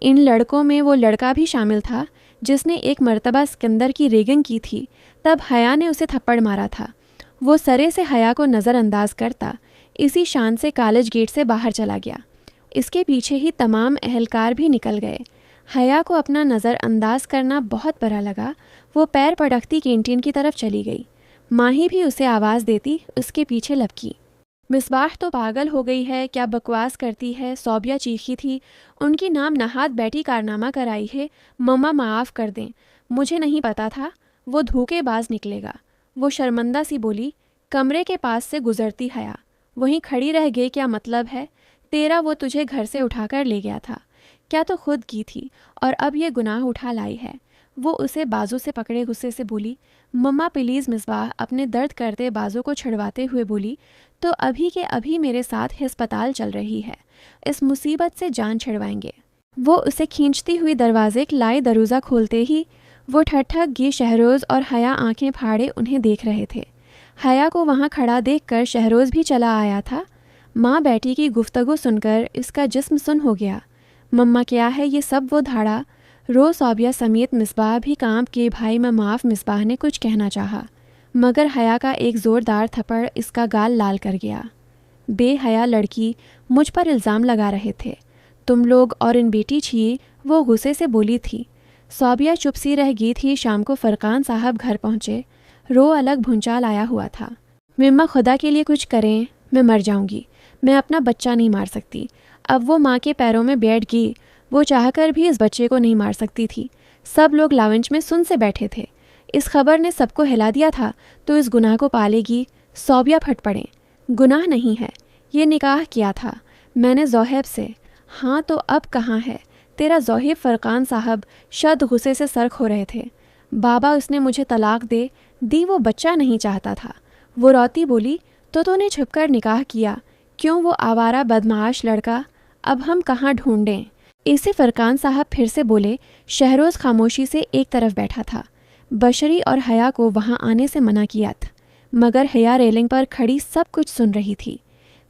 इन लड़कों में वो लड़का भी शामिल था जिसने एक मर्तबा सिकंदर की रेगिंग की थी। तब हया ने उसे थप्पड़ मारा था। वो सरे से हया को नज़रअंदाज करता इसी शान से कॉलेज गेट से बाहर चला गया। इसके पीछे ही तमाम अहलकार भी निकल गए। हया को अपना नज़रअंदाज करना बहुत बुरा लगा। वो पैर पटकती कैंटीन की तरफ चली गई। माही भी उसे आवाज़ देती उसके पीछे लपकी। मिसबाह तो पागल हो गई है, क्या बकवास करती है, सौबिया चीखी थी। उनकी नाम नहात बैठी कारनामा कराई है। मम्मा माफ़ कर दें, मुझे नहीं पता था वो धोखेबाज निकलेगा। वो शर्मिंदा सी बोली। कमरे के पास से गुजरती हया। वहीं खड़ी रह गई, क्या मतलब है तेरा? वो तुझे घर से उठाकर ले गया था, क्या तो खुद की थी और अब ये गुनाह उठा लाई है। वो उसे बाजू से पकड़े गुस्से से बोली। मम्मा प्लीज़। मिसबाह अपने दर्द करते बाजू को छुड़वाते हुए बोली, तो अभी के अभी मेरे साथ अस्पताल चल रही है, इस मुसीबत से जान छुड़वाएंगे। वो उसे खींचती हुई दरवाजे के लाई दरूजा खोलते ही वो ठठक गई। शहरोज़ और हया आंखें फाड़े उन्हें देख रहे थे। हया को वहाँ खड़ा देखकर शहरोज़ भी चला आया था। माँ बेटी की गुफ्तगू सुनकर इसका जिस्म सुन हो गया। मम्मा क्या है ये सब? वो धाड़ा। रो सौबिया समेत मिसबाह भी कांप के भाई मैं माफ़। मिसबाह ने कुछ कहना चाहा मगर हया का एक ज़ोरदार थप्पड़ इसका गाल लाल कर गया। बेहया लड़की, मुझ पर इल्ज़ाम लगा रहे थे तुम लोग और इन बेटी छिए। वो गुस्से से बोली थी। सौबिया चुप सी रह गई थी। शाम को फरकान साहब घर पहुँचे। रो अलग भूंचाल आया हुआ था। मम्मा खुदा के लिए कुछ करें, मैं मर जाऊंगी। मैं अपना बच्चा नहीं मार सकती। अब वो माँ के पैरों में बैठ गई। वो चाहकर भी इस बच्चे को नहीं मार सकती थी। सब लोग लाउंज में सुन से बैठे थे। इस खबर ने सबको हिला दिया था तो इस गुनाह को पालेगी। सौबिया फट पड़े। गुनाह नहीं है, ये निकाह किया था मैंने ज़ोहैब से। हाँ तो अब कहाँ है तेरा ज़ोहैब? फरकान साहब शद गुस्से से सर खो रहे थे। बाबा उसने मुझे तलाक दे दी, वो बच्चा नहीं चाहता था। वो रोती बोली, तो तूने छुपकर निकाह किया क्यों? वो आवारा बदमाश लड़का, अब हम कहाँ ढूंढें? इसे फरकान साहब फिर से बोले। शहरोज़ खामोशी से एक तरफ बैठा था। बशरी और हया को वहाँ आने से मना किया था, मगर हया रेलिंग पर खड़ी सब कुछ सुन रही थी।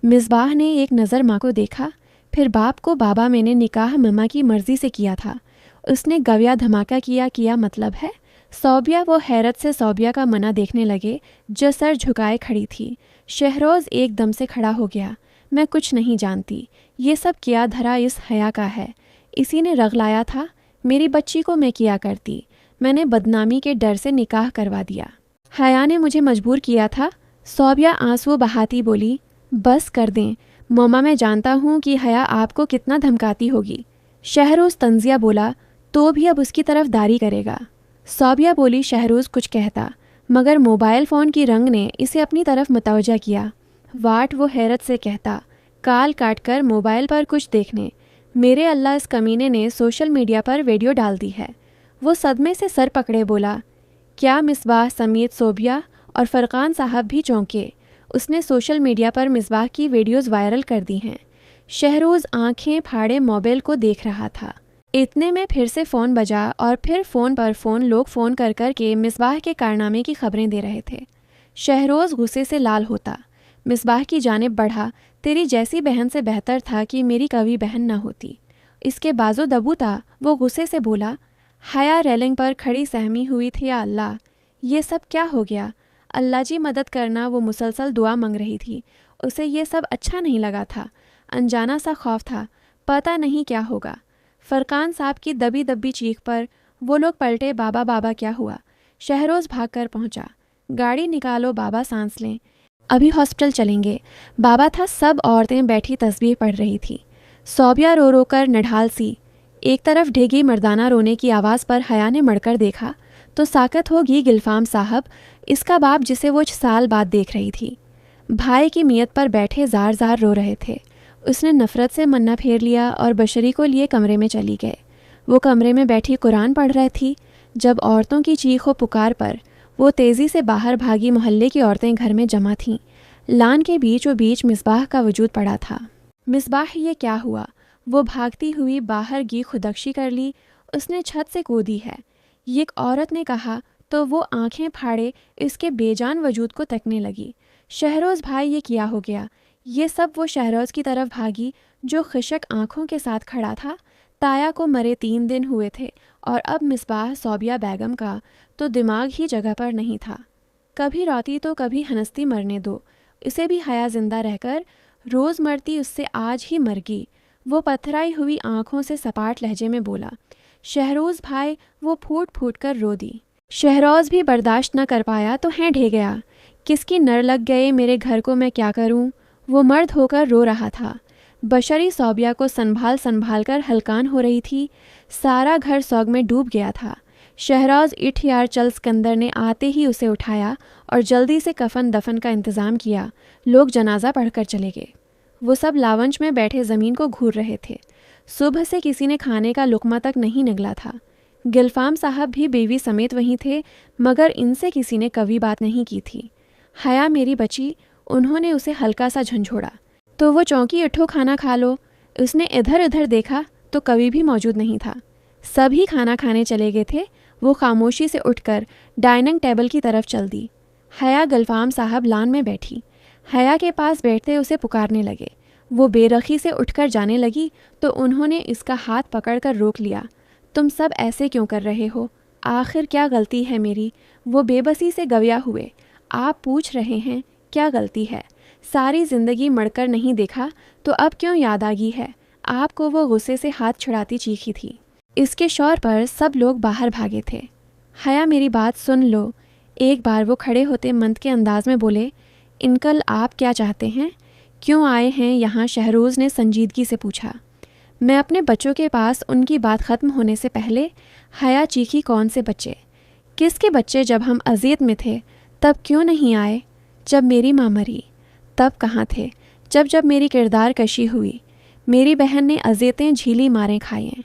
मिसबाह ने एक नज़र माँ को देखा, फिर बाप को। बाबा मैंने निकाह मम्मा की मर्ज़ी से किया था। उसने गविया धमाका किया मतलब है सौबिया वो हैरत से सौबिया का मना देखने लगे जो सर झुकाए खड़ी थी। शहरोज़ एकदम से खड़ा हो गया। मैं कुछ नहीं जानती, ये सब किया धरा इस हया का है। इसी ने रगलाया था। मेरी बच्ची को मैं किया करती, मैंने बदनामी के डर से निकाह करवा दिया। हया ने मुझे मजबूर किया था। सौबिया आंसू बहाती बोली, बस कर दें मम्मा, मैं जानता हूँ कि हया आपको कितना धमकाती होगी। शहरोज़ तंजिया बोला, तो भी अब उसकी तरफदारी करेगा। सौबिया बोली, शहरोज़ कुछ कहता, मगर मोबाइल फ़ोन की रंग ने इसे अपनी तरफ मुतवज्जा किया। वाट वो हैरत से कहता, काल काट कर मोबाइल पर कुछ देखने। मेरे अल्लाह, इस कमीने ने सोशल मीडिया पर वीडियो डाल दी है। वो सदमे से सर पकड़े बोला, क्या मिसबाह समेत सोबिया और फरकान साहब भी चौंके। उसने सोशल मीडिया पर मिसबाह की वीडियोज़ वायरल कर दी हैं। शहरोज़ आंखें फाड़े मोबाइल को देख रहा था। इतने में फिर से फ़ोन बजा और फिर फ़ोन पर फ़ोन लोग फ़ोन कर कर के मिसबाह के कारनामे की खबरें दे रहे थे। शहरोज़ गुस्से से लाल होता। मिसबाह की जानिब बढ़ा, तेरी जैसी बहन से बेहतर था कि मेरी कभी बहन न होती। इसके बाजो दबू था। वो गुस्से से बोला, हया रेलिंग पर खड़ी सहमी हुई थी, या अल्लाह ये सब क्या हो गया। अल्लाह जी मदद करना। वो मुसलसल दुआ मांग रही थी। उसे ये सब अच्छा नहीं लगा था। अनजाना सा खौफ था, पता नहीं क्या होगा। फरकान साहब की दबी दबी चीख पर वो लोग पलटे, बाबा बाबा क्या हुआ। शहरोज़ भाग कर पहुँचा। गाड़ी निकालो बाबा, सांस लें, अभी हॉस्पिटल चलेंगे। बाबा था। सब औरतें बैठी तस्बीह पढ़ रही थी। सौबिया रो रो कर नढाल सी। एक तरफ ढेगी मर्दाना रोने की आवाज़ पर हया ने मड़कर देखा तो साकत होगी गिलफाम साहब, इसका बाप जिसे वो 6 साल बाद देख रही थी। भाई की मियत पर बैठे जार जार रो रहे थे। उसने नफ़रत से मन्ना फेर लिया और बशरी को लिए कमरे में चली गए। वो कमरे में बैठी कुरान पढ़ रही थी जब औरतों की चीख व पुकार पर वो तेज़ी से बाहर भागी। मोहल्ले की औरतें घर में जमा थीं। लान के बीच मिसबाह का वजूद पड़ा था। मिसबाह, ये क्या हुआ। वो भागती हुई बाहर गी खुदकशी कर ली। उसने छत से कूदी है, ये एक औरत ने कहा तो वो आंखें फाड़े इसके बेजान वजूद को तकने लगी। शहरोज़ भाई, ये क्या हो गया। ये सब वो शहरोज़ की तरफ भागी जो खिशक आंखों के साथ खड़ा था। ताया को मरे 3 दिन हुए थे और अब मिसबाह सौबिया बेगम का तो दिमाग ही जगह पर नहीं था। कभी रोती तो कभी हंसती, मरने दो इसे भी। हया जिंदा रहकर रोज़ मरती, उससे आज ही मर गई। वो पथराई हुई आंखों से सपाट लहजे में बोला, शहरोज़ भाई। वो फूट फूट कर रो दी। शहरोज़ भी बर्दाश्त न कर पाया तो हैं ढे गया। किसकी नर लग गए मेरे घर को, मैं क्या करूं। वो मर्द होकर रो रहा था। बशरी सौबिया को संभाल संभाल कर हलकान हो रही थी। सारा घर सोग में डूब गया था। शहरोज़ इठ यार चल सिकंदर ने आते ही उसे उठाया और जल्दी से कफन दफन का इंतज़ाम किया। लोग जनाजा पढ़कर चले गए। वो सब लावंज में बैठे ज़मीन को घूर रहे थे। सुबह से किसी ने खाने का लुकमा तक नहीं निगला था। गिलफाम साहब भी बीवी समेत वहीं थे, मगर इनसे किसी ने कभी बात नहीं की थी। हया मेरी बची, उन्होंने उसे हल्का सा झंझोड़ा तो वो चौंकी, उठो खाना खा लो। उसने इधर उधर देखा तो कभी भी मौजूद नहीं था। सभी खाना खाने चले गए थे। वो खामोशी से उठकर डाइनिंग टेबल की तरफ चल दी। हया गिलफाम साहब लान में बैठी। हया के पास बैठते उसे पुकारने लगे। वो बेरखी से उठकर जाने लगी तो उन्होंने इसका हाथ पकड़कर रोक लिया। तुम सब ऐसे क्यों कर रहे हो, आखिर क्या गलती है मेरी। वो बेबसी से गविया हुए। आप पूछ रहे हैं क्या गलती है, सारी ज़िंदगी मड़कर नहीं देखा तो अब क्यों याद आ गई है आपको। वो गुस्से से हाथ छुड़ाती चीखी थी। इसके शौर पर सब लोग बाहर भागे थे। हया मेरी बात सुन लो। एक बार वो खड़े होते मंद के अंदाज में बोले, इनकल आप क्या चाहते हैं, क्यों आए हैं यहाँ। शहरोज़ ने संजीदगी से पूछा। मैं अपने बच्चों के पास। उनकी बात ख़त्म होने से पहले हया चीखी, कौन से बच्चे, किसके बच्चे। जब हम अज़ियत में थे तब क्यों नहीं आए। जब मेरी माँ मरी तब कहाँ थे। जब जब मेरी किरदार कशी हुई, मेरी बहन ने अज़ियतें झीली मारें खाएं,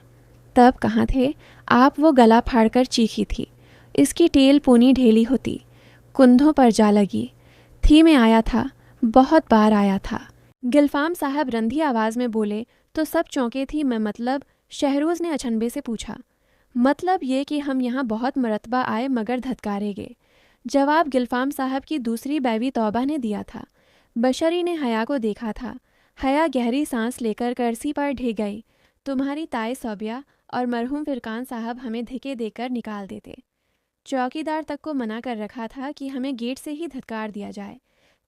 तब कहाँ थे आप। वो गला फाड़कर चीखी थी। इसकी टेल पूनी ढेली होती, कुंधों पर जा लगी थी। मैं आया था, बहुत बार आया था। गिलफाम साहब रंधी आवाज़ में बोले तो सब चौंके थी। मैं मतलब। शहरोज़ ने अचंभे से पूछा। मतलब ये कि हम यहाँ बहुत मरतबा आए मगर धत्कारे गए। जवाब गिलफाम साहब की दूसरी बैवी तौबा ने दिया था। बशरी ने हया को देखा था। हया गहरी सांस लेकर करसी पर ढह गई। तुम्हारी ताई सौबिया और मरहूम फिरकान साहब हमें धिके देकर निकाल देते। चौकीदार तक को मना कर रखा था कि हमें गेट से ही धत्कार दिया जाए।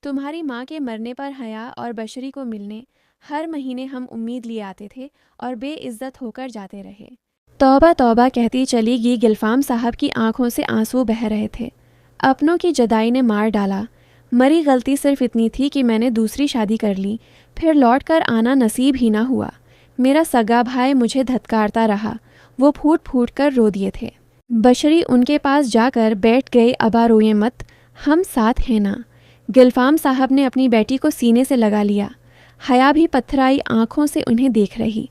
तुम्हारी माँ के मरने पर हया और बशरी को मिलने हर महीने हम उम्मीद लिए आते थे और बेइज्जत होकर जाते रहे। तौबा तौबा कहती चली गई गिलफाम साहब की आंखों से आंसू बह रहे थे। अपनों की जदाई ने मार डाला। मरी गलती सिर्फ इतनी थी कि मैंने दूसरी शादी कर ली, फिर लौट कर आना नसीब ही ना हुआ। मेरा सगा भाई मुझे धत्कारता रहा। वो फूट फूट कर रो दिए थे। बशरी उनके पास जाकर बैठ गए। अबा रोए मत, हम साथ हैं ना। गिलफाम साहब ने अपनी बेटी को सीने से लगा लिया। हया भी पत्थराई आंखों से उन्हें देख रही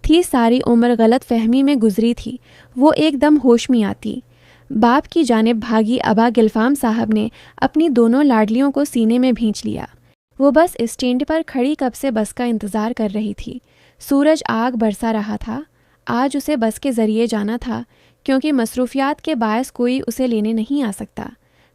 थी। सारी उम्र गलत फहमी में गुजरी थी। वो एकदम होश में आती। बाप की जानिब भागी अबा गिलफाम साहब ने अपनी दोनों लाडलियों को सीने में भींच लिया। वो बस स्टैंड पर खड़ी कब से बस का इंतज़ार कर रही थी। सूरज आग बरसा रहा था। आज उसे बस के ज़रिए जाना था, क्योंकि मसरूफियात के बायस कोई उसे लेने नहीं आ सकता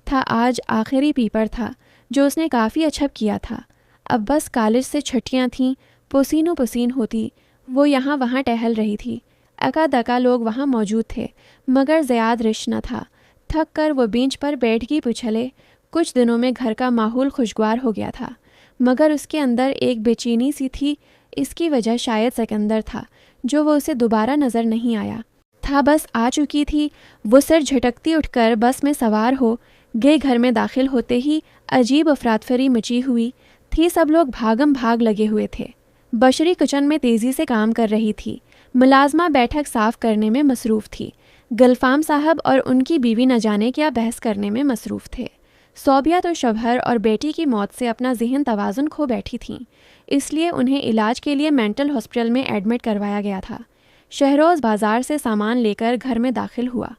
था। आज आखिरी पेपर था जो उसने काफ़ी अच्छा किया था। अब बस कॉलेज से छुट्टियां थीं। पसीनो पसीन होती वो यहाँ वहाँ टहल रही थी। अका दका लोग वहाँ मौजूद थे, मगर ज़्यादा रिश न था। थक कर वो बेंच पर बैठ गई पिछले कुछ दिनों में घर का माहौल खुशगवार हो गया था, मगर उसके अंदर एक बेचैनी सी थी। इसकी वजह शायद सिकंदर था, जो वो उसे दोबारा नज़र नहीं आया था। बस आ चुकी थी। वो सिर झटकती उठकर बस में सवार हो गए। घर में दाखिल होते ही अजीब अफरातफरी मची हुई थी। सब लोग भागम भाग लगे हुए थे। बशरी किचन में तेज़ी से काम कर रही थी। मुलाजमा बैठक साफ करने में मसरूफ़ थी। गिलफाम साहब और उनकी बीवी न जाने क्या बहस करने में मसरूफ़ थे। सौबिया तो शवहर और बेटी की मौत से अपना जहन तवाज़ुन खो बैठी थीं, इसलिए उन्हें इलाज के लिए मेंटल हॉस्पिटल में एडमिट करवाया गया था। शहरोज़ बाज़ार से सामान लेकर घर में दाखिल हुआ।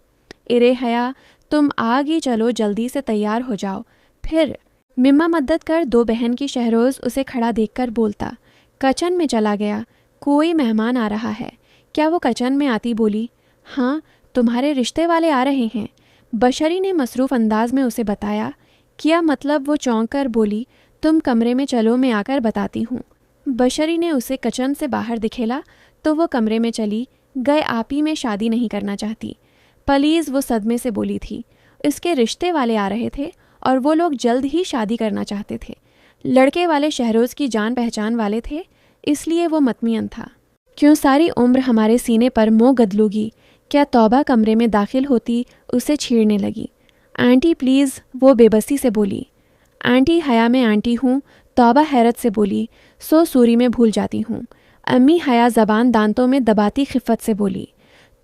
इरे हया, तुम आगे चलो, जल्दी से तैयार हो जाओ। फिर मिम्मा मदद कर, दो बहन की शहरोज़ उसे खड़ा देखकर बोलता किचन में चला गया। कोई मेहमान आ रहा है। क्या वो किचन में आती बोली, हाँ तुम्हारे रिश्ते वाले आ रहे हैं। बशरी ने मसरूफ़ अंदाज में उसे बताया। क्या मतलब? वो चौंक कर बोली, तुम कमरे में चलो, मैं आकर बताती हूँ। बशरी ने उसे किचन से बाहर दिखेला तो वो कमरे में चली गए। आप ही में शादी नहीं करना चाहती प्लीज़, वो सदमे से बोली थी। इसके रिश्ते वाले आ रहे थे और वो लोग जल्द ही शादी करना चाहते थे। लड़के वाले शहरोज़ की जान पहचान वाले थे, इसलिए वो मतमियन था। क्यों सारी उम्र हमारे सीने पर मोह गदलूगी। क्या तौबा कमरे में दाखिल होती उसे छेड़ने लगी। आंटी प्लीज़, वो बेबसी से बोली। आंटी हया, मैं आंटी हूँ, तौबा हैरत से बोली। सो सूरी में भूल जाती हूँ। अम्मी हया ज़बान दांतों में दबाती खिफ़त से बोली।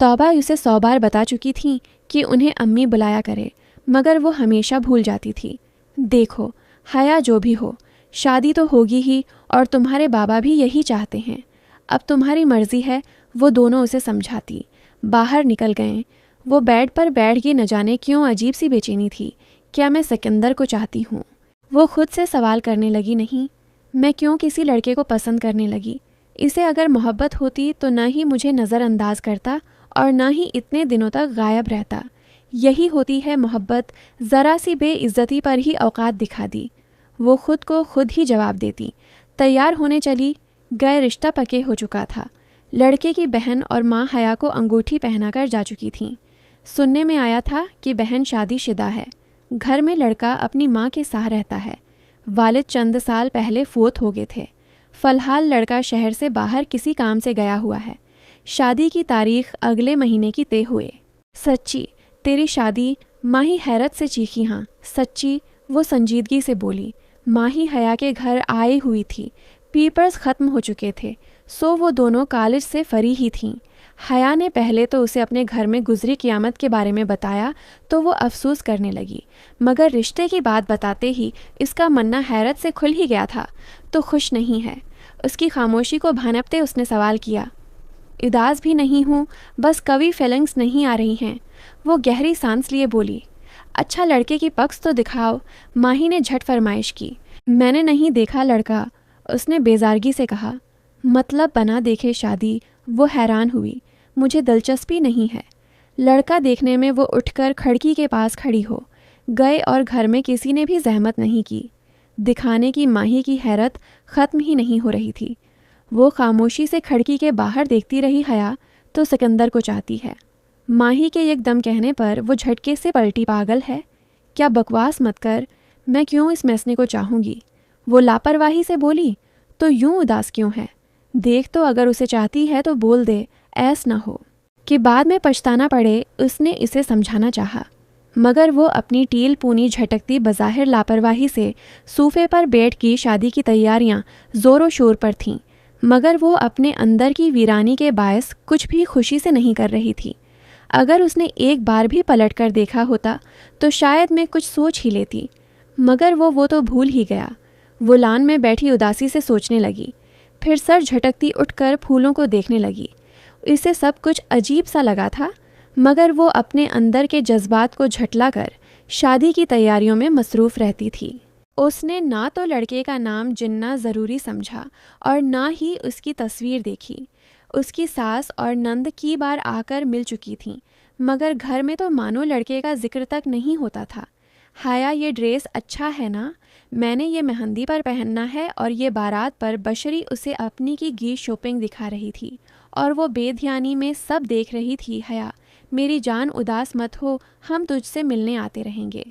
तौबा उसे 100 बार बता चुकी थी कि उन्हें अम्मी बुलाया करे, मगर वो हमेशा भूल जाती थी। देखो हया, जो भी हो, शादी तो होगी ही और तुम्हारे बाबा भी यही चाहते हैं। अब तुम्हारी मर्ज़ी है। वो दोनों उसे समझाती। बाहर निकल गए। वो बेड पर बैठ गई। न जाने क्यों अजीब सी बेचैनी थी। क्या मैं सिकंदर को चाहती हूँ? वो खुद से सवाल करने लगी। नहीं, मैं क्यों किसी लड़के को पसंद करने लगी? इसे अगर मोहब्बत होती तो न ही मुझे नज़रअंदाज करता और न ही इतने दिनों तक गायब रहता। यही होती है मोहब्बत। ज़रा सी बेइज्जती पर ही औकात दिखा दी। वो खुद को खुद ही जवाब देती। तैयार होने चली गए। रिश्ता पक्के हो चुका था। लड़के की बहन और माँ हया को अंगूठी पहनाकर जा चुकी थीं। सुनने में आया था कि बहन शादीशुदा है। घर में लड़का अपनी माँ के साथ रहता है। वालिद चंद साल पहले फोत हो गए थे। फ़िलहाल लड़का शहर से बाहर किसी काम से गया हुआ है। शादी की तारीख अगले महीने की तय हुए। सच्ची तेरी शादी? माही हैरत से चीखी। हाँ सच्ची, वो संजीदगी से बोली। माही हया के घर आई हुई थी। पेपर्स ख़त्म हो चुके थे, सो वो दोनों कॉलेज से फरी ही थीं। हया ने पहले तो उसे अपने घर में गुजरी क़यामत के बारे में बताया तो वो अफसोस करने लगी, मगर रिश्ते की बात बताते ही इसका मन्ना हैरत से खुल ही गया था। तो खुश नहीं है? उसकी खामोशी को भानपते उसने सवाल किया। उदास भी नहीं हूँ, बस कभी फीलिंग्स नहीं आ रही हैं। वो गहरी सांस लिए बोली। अच्छा लड़के की पक्ष तो दिखाओ। माही ने झट फरमाइश की। मैंने नहीं देखा लड़का, उसने बेजारगी से कहा। मतलब बना देखे शादी? वो हैरान हुई। मुझे दिलचस्पी नहीं है। लड़का देखने में वो उठकर खिड़की के पास खड़ी हो गए और घर में किसी ने भी जहमत नहीं की दिखाने की। माही की हैरत ख़त्म ही नहीं हो रही थी। वो खामोशी से खिड़की के बाहर देखती रही। हया तो सिकंदर को चाहती है, माही के एकदम कहने पर वो झटके से पलटी। पागल है क्या, बकवास मत कर, मैं क्यों इस मैसने को चाहूँगी। वो लापरवाही से बोली। तो यूं उदास क्यों है, देख तो अगर उसे चाहती है तो बोल दे, ऐस ना हो कि बाद में पछताना पड़े। उसने इसे समझाना चाहा, मगर वो अपनी टील पूनी झटकती बज़ाहिर लापरवाही से सूफे पर बैठ की शादी की तैयारियां ज़ोरों शोर पर थीं, मगर वो अपने अंदर की वीरानी के बायस कुछ भी खुशी से नहीं कर रही थी। अगर उसने एक बार भी पलट कर देखा होता तो शायद मैं कुछ सोच ही लेती, मगर वो तो भूल ही गया। वो लान में बैठी उदासी से सोचने लगी, फिर सर झटकती उठकर फूलों को देखने लगी। इसे सब कुछ अजीब सा लगा था, मगर वो अपने अंदर के जज्बात को झटलाकर शादी की तैयारियों में मसरूफ़ रहती थी। उसने ना तो लड़के का नाम जिन्ना ज़रूरी समझा और ना ही उसकी तस्वीर देखी। उसकी सास और नंद की बार आकर मिल चुकी थीं, मगर घर में तो मानो लड़के का जिक्र तक नहीं होता था। हाया ये ड्रेस अच्छा है ना, मैंने ये मेहंदी पर पहनना है, और ये बारात पर बशरी उसे अपनी की गी शॉपिंग दिखा रही थी और वो बेध्यानी में सब देख रही थी। हया मेरी जान उदास मत हो, हम तुझसे मिलने आते रहेंगे।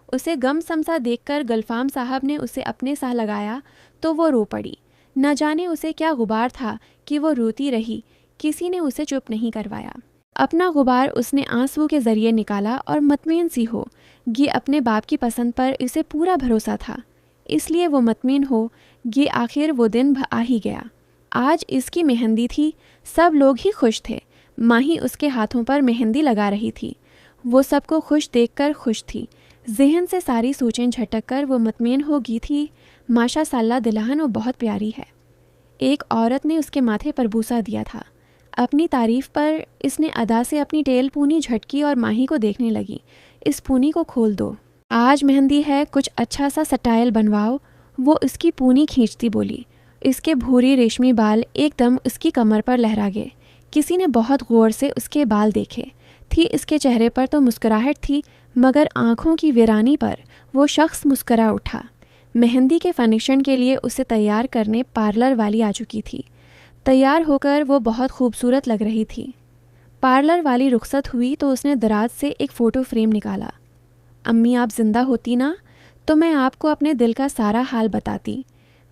उसे गम समसा देखकर गलफाम साहब ने उसे अपने साथ लगाया तो वो रो पड़ी। न जाने उसे क्या गुबार था कि वो रोती रही, किसी ने उसे चुप नहीं करवाया। अपना गुबार उसने आंसू के ज़रिए निकाला और मतमीन सी हो कि अपने बाप की पसंद पर इसे पूरा भरोसा था, इसलिए वो मतमीन हो कि आखिर वो दिन आ ही गया। आज इसकी मेहंदी थी, सब लोग ही खुश थे। माही उसके हाथों पर मेहंदी लगा रही थी। वो सबको खुश देखकर खुश थी। जहन से सारी सोचें झटक कर वो मतमीन हो गई थी, माशाअल्लाह दुल्हन वो बहुत प्यारी है। एक औरत ने उसके माथे पर बूसा दिया था। अपनी तारीफ पर इसने अदा से अपनी टेल पूनी झटकी और माही को देखने लगी। इस पूनी को खोल दो, आज मेहंदी है, कुछ अच्छा सा स्टाइल बनवाओ। वो उसकी पूनी खींचती बोली। इसके भूरी रेशमी बाल एकदम उसकी कमर पर लहरा गए। किसी ने बहुत गौर से उसके बाल देखे थी। इसके चेहरे पर तो मुस्कुराहट थी, मगर आँखों की वीरानी पर वो शख्स मुस्करा उठा। मेहंदी के फंक्शन के लिए उसे तैयार करने पार्लर वाली आ चुकी थी। तैयार होकर वो बहुत खूबसूरत लग रही थी। पार्लर वाली रुखसत हुई तो उसने दराज से एक फ़ोटो फ्रेम निकाला। अम्मी आप जिंदा होती ना तो मैं आपको अपने दिल का सारा हाल बताती।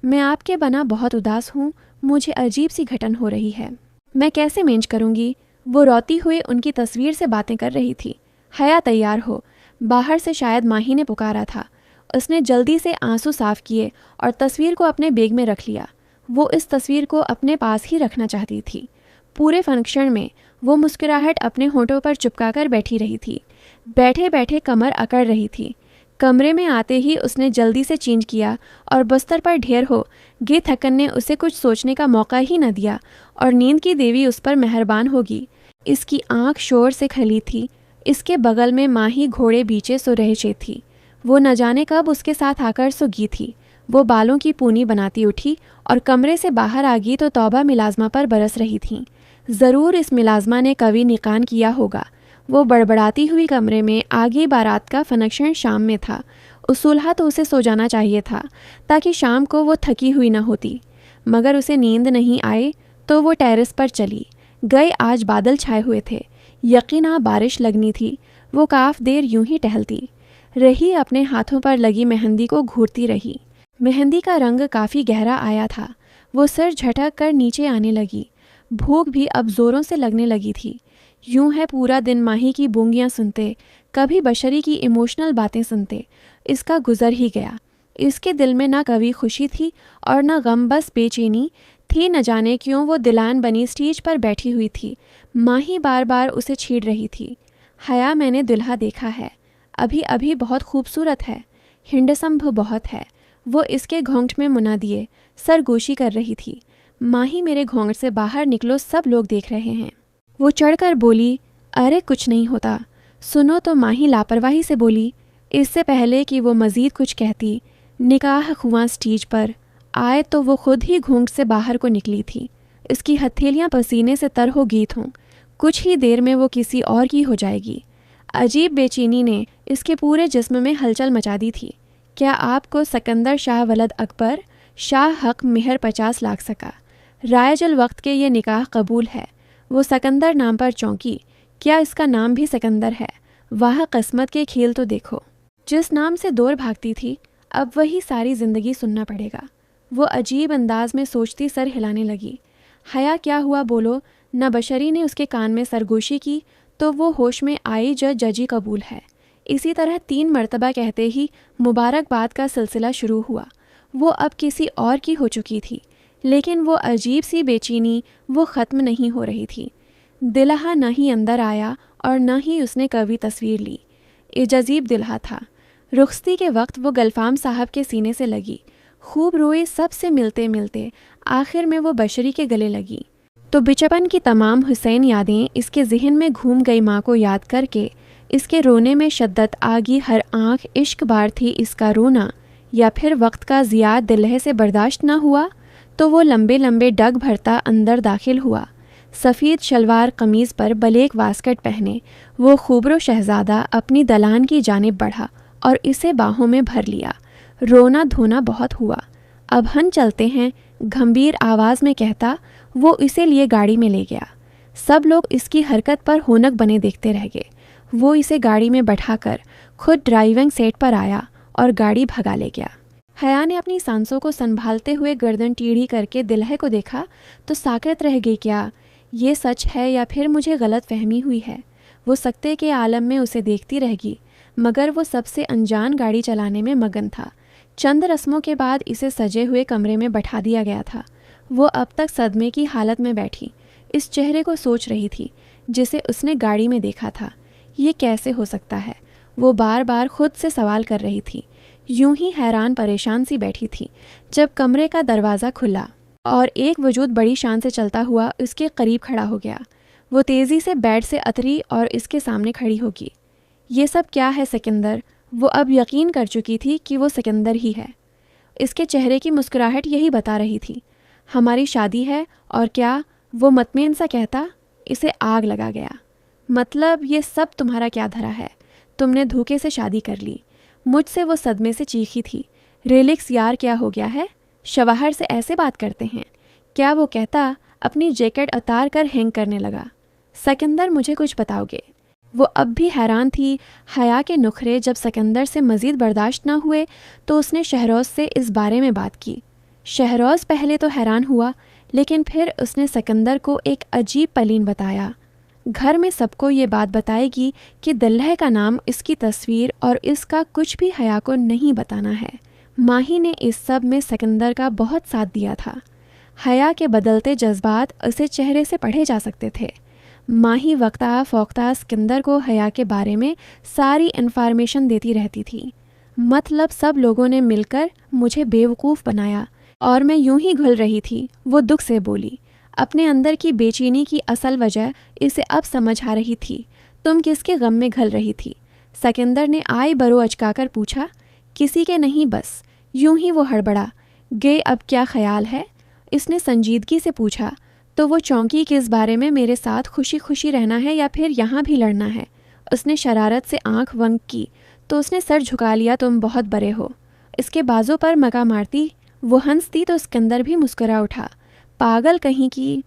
मैं आपके बना बहुत उदास हूँ, मुझे अजीब सी घटन हो रही है, मैं कैसे मैनेज करूँगी। वो रोती हुई उनकी तस्वीर से बातें कर रही थी। हया तैयार हो, बाहर से शायद माही ने पुकारा था। उसने जल्दी से आंसू साफ किए और तस्वीर को अपने बैग में रख लिया। वो इस तस्वीर को अपने पास ही रखना चाहती थी। पूरे फंक्शन में वो मुस्कुराहट अपने होठों पर चिपकाकर बैठी रही थी। बैठे बैठे कमर अकड़ रही थी। कमरे में आते ही उसने जल्दी से चेंज किया और बिस्तर पर ढेर हो गे थकन ने उसे कुछ सोचने का मौका ही न दिया और नींद की देवी उस पर मेहरबान होगी। इसकी आंख शोर से खली थी। इसके बगल में माही घोड़े बीचे सो रहे थी। वो न जाने कब उसके साथ आकर सोगी थी। वो बालों की पूनी बनाती उठी और कमरे से बाहर आ गई तो तौबा मिलाजमा पर बरस रही थी। ज़रूर इस मिलाजमा ने कभी निकान किया होगा। वो बड़बड़ाती हुई कमरे में आगे बारात का फंक्शन शाम में था। उसूलहा तो उसे सो जाना चाहिए था ताकि शाम को वो थकी हुई न होती, मगर उसे नींद नहीं आए तो वो टेरेस पर चली गई। आज बादल छाए हुए थे, यकीना बारिश लगनी थी। वो काफ़ी देर यूं ही टहलती रही, अपने हाथों पर लगी मेहंदी को घूरती रही। मेहंदी का रंग काफ़ी गहरा आया था। वो सिर झटक कर नीचे आने लगी। भूख भी अब ज़ोरों से लगने लगी थी। यूं है पूरा दिन माही की बूंगियाँ सुनते, कभी बशरी की इमोशनल बातें सुनते इसका गुजर ही गया। इसके दिल में ना कभी खुशी थी और ना गम, बस बेचैनी थी। न जाने क्यों वो दिलान बनी स्टेज पर बैठी हुई थी। माही बार बार उसे छेड़ रही थी। हया मैंने दुल्हा देखा है, अभी अभी बहुत खूबसूरत है, हिंडसम्भ बहुत है। वो इसके घोंघट में मुना दिए सरगोशी कर रही थी। माही मेरे घोंघट से बाहर निकलो, सब लोग देख रहे हैं। वो चढ़कर बोली, अरे कुछ नहीं होता, सुनो तो। माही लापरवाही से बोली। इससे पहले कि वो मज़ीद कुछ कहती, निकाह हुआ स्टेज पर आए तो वो खुद ही घोंघट से बाहर को निकली थी। इसकी हथेलियाँ पसीने से तर हो गई हों। कुछ ही देर में वो किसी और की हो जाएगी। अजीब बेचैनी ने इसके पूरे जिस्म में हलचल मचा दी थी। क्या आपको सिकंदर शाह वलद अकबर शाह हक मेहर 50 लाख सका। रायजल वक्त के ये निकाह कबूल है। वो सिकंदर नाम पर चौंकी क्या इसका नाम भी सिकंदर है? वाह किस्मत के खेल तो देखो। जिस नाम से दूर भागती थी, अब वही सारी जिंदगी सुनना पड़ेगा। वो अजीब अंदाज में सोचती सर हिलाने लगी। हया क्या हुआ बोलो? न बशरी ने उसके कान में सरगोशी की तो वो होश में आई जजी कबूल है। इसी तरह 3 मरतबा कहते ही मुबारकबाद का सिलसिला शुरू हुआ। वो अब किसी और की हो चुकी थी, लेकिन वो अजीब सी बेचैनी वो ख़त्म नहीं हो रही थी। दिलहा न ही अंदर आया और न ही उसने कभी तस्वीर ली। इजजीब दिलहा था। रुखसती के वक्त वो गलफाम साहब के सीने से लगी, खूब रोए। सबसे मिलते मिलते आखिर में वो बशरी के गले लगी तो बिचपन की तमाम हुसैन यादें इसके जहन में घूम गई। माँ को याद करके इसके रोने में शद्दत आगी। हर आँख इश्क बार थी इसका रोना, या फिर वक्त का ज़ियाद दिल्हे से बर्दाश्त न हुआ तो वो लंबे लंबे डग भरता अंदर दाखिल हुआ। सफ़ेद शलवार कमीज़ पर बलेक वास्कट पहने वो खूबरो शहज़ादा अपनी दलान की जानिब बढ़ा और इसे बाहों में भर लिया। रोना धोना बहुत हुआ। अब हम चलते हैं, गंभीर आवाज़ में कहता वो इसे लिए गाड़ी में ले गया। सब लोग इसकी हरकत पर होनक बने देखते रह गए। वो इसे गाड़ी में बैठाकर खुद ड्राइविंग सेट पर आया और गाड़ी भगा ले गया। हया ने अपनी सांसों को संभालते हुए गर्दन टेढ़ी करके दिल्हे को देखा तो साकित रह गई। क्या ये सच है या फिर मुझे गलत फहमी हुई है? वो सकते के आलम में उसे देखती रहेगी, मगर वो सबसे अनजान गाड़ी चलाने में मगन था। चंद रस्मों के बाद इसे सजे हुए कमरे में बैठा दिया गया था। वो अब तक सदमे की हालत में बैठी इस चेहरे को सोच रही थी जिसे उसने गाड़ी में देखा था। ये कैसे हो सकता है? वो बार बार खुद से सवाल कर रही थी। यूं ही हैरान परेशान सी बैठी थी जब कमरे का दरवाज़ा खुला और एक वजूद बड़ी शान से चलता हुआ उसके करीब खड़ा हो गया। वो तेज़ी से बेड से अतरी और इसके सामने खड़ी होगी। ये सब क्या है सिकंदर? वो अब यकीन कर चुकी थी कि वो सिकंदर ही है। इसके चेहरे की मुस्कुराहट यही बता रही थी। हमारी शादी है और क्या? वो मतमीन सा कहता। इसे आग लगा गया। मतलब ये सब तुम्हारा क्या धरा है? तुमने धोखे से शादी कर ली। मुझसे वो सदमे से चीखी थी। रिलैक्स यार, क्या हो गया है? शवाहर से ऐसे बात करते हैं क्या? वो कहता अपनी जैकेट उतार कर हैंग करने लगा। सिकंदर, मुझे कुछ बताओगे? वो अब भी हैरान थी। हया के नुखरे जब सिकंदर से मज़ीद बर्दाश्त न हुए तो उसने शहरोज़ से इस बारे में बात की। शहरोज़ पहले तो हैरान हुआ, लेकिन फिर उसने सिकंदर को एक अजीब पलीन बताया। घर में सबको ये बात बताएगी कि दिल्हे का नाम, इसकी तस्वीर और इसका कुछ भी हया को नहीं बताना है। माही ने इस सब में सिकंदर का बहुत साथ दिया था। हया के बदलते जज्बात उसे चेहरे से पढ़े जा सकते थे। माही वक्ता फ़ौक्ता सिकंदर को हया के बारे में सारी इन्फॉर्मेशन देती रहती थी। मतलब सब लोगों ने मिलकर मुझे बेवकूफ़ बनाया और मैं यूं ही घुल रही थी। वो दुख से बोली। अपने अंदर की बेचैनी की असल वजह इसे अब समझ आ रही थी। तुम किसके गम में घल रही थी? सिकंदर ने आए बरो अचकाकर पूछा। किसी के नहीं, बस। यूं ही वो हड़बड़ा। गे अब क्या ख्याल है? इसने संजीदगी से पूछा। तो वो चौंकी कि इस बारे में मेरे साथ खुशी खुशी रहना है या फिर यहाँ भी लड़ना है? उसने शरारत से आंख वंक की तो उसने सर झुका लिया। तुम बहुत बड़े हो। इसके बाजों पर मका मारती वो हंसती तो सिकंदर भी मुस्कुरा उठा। पागल कहीं की।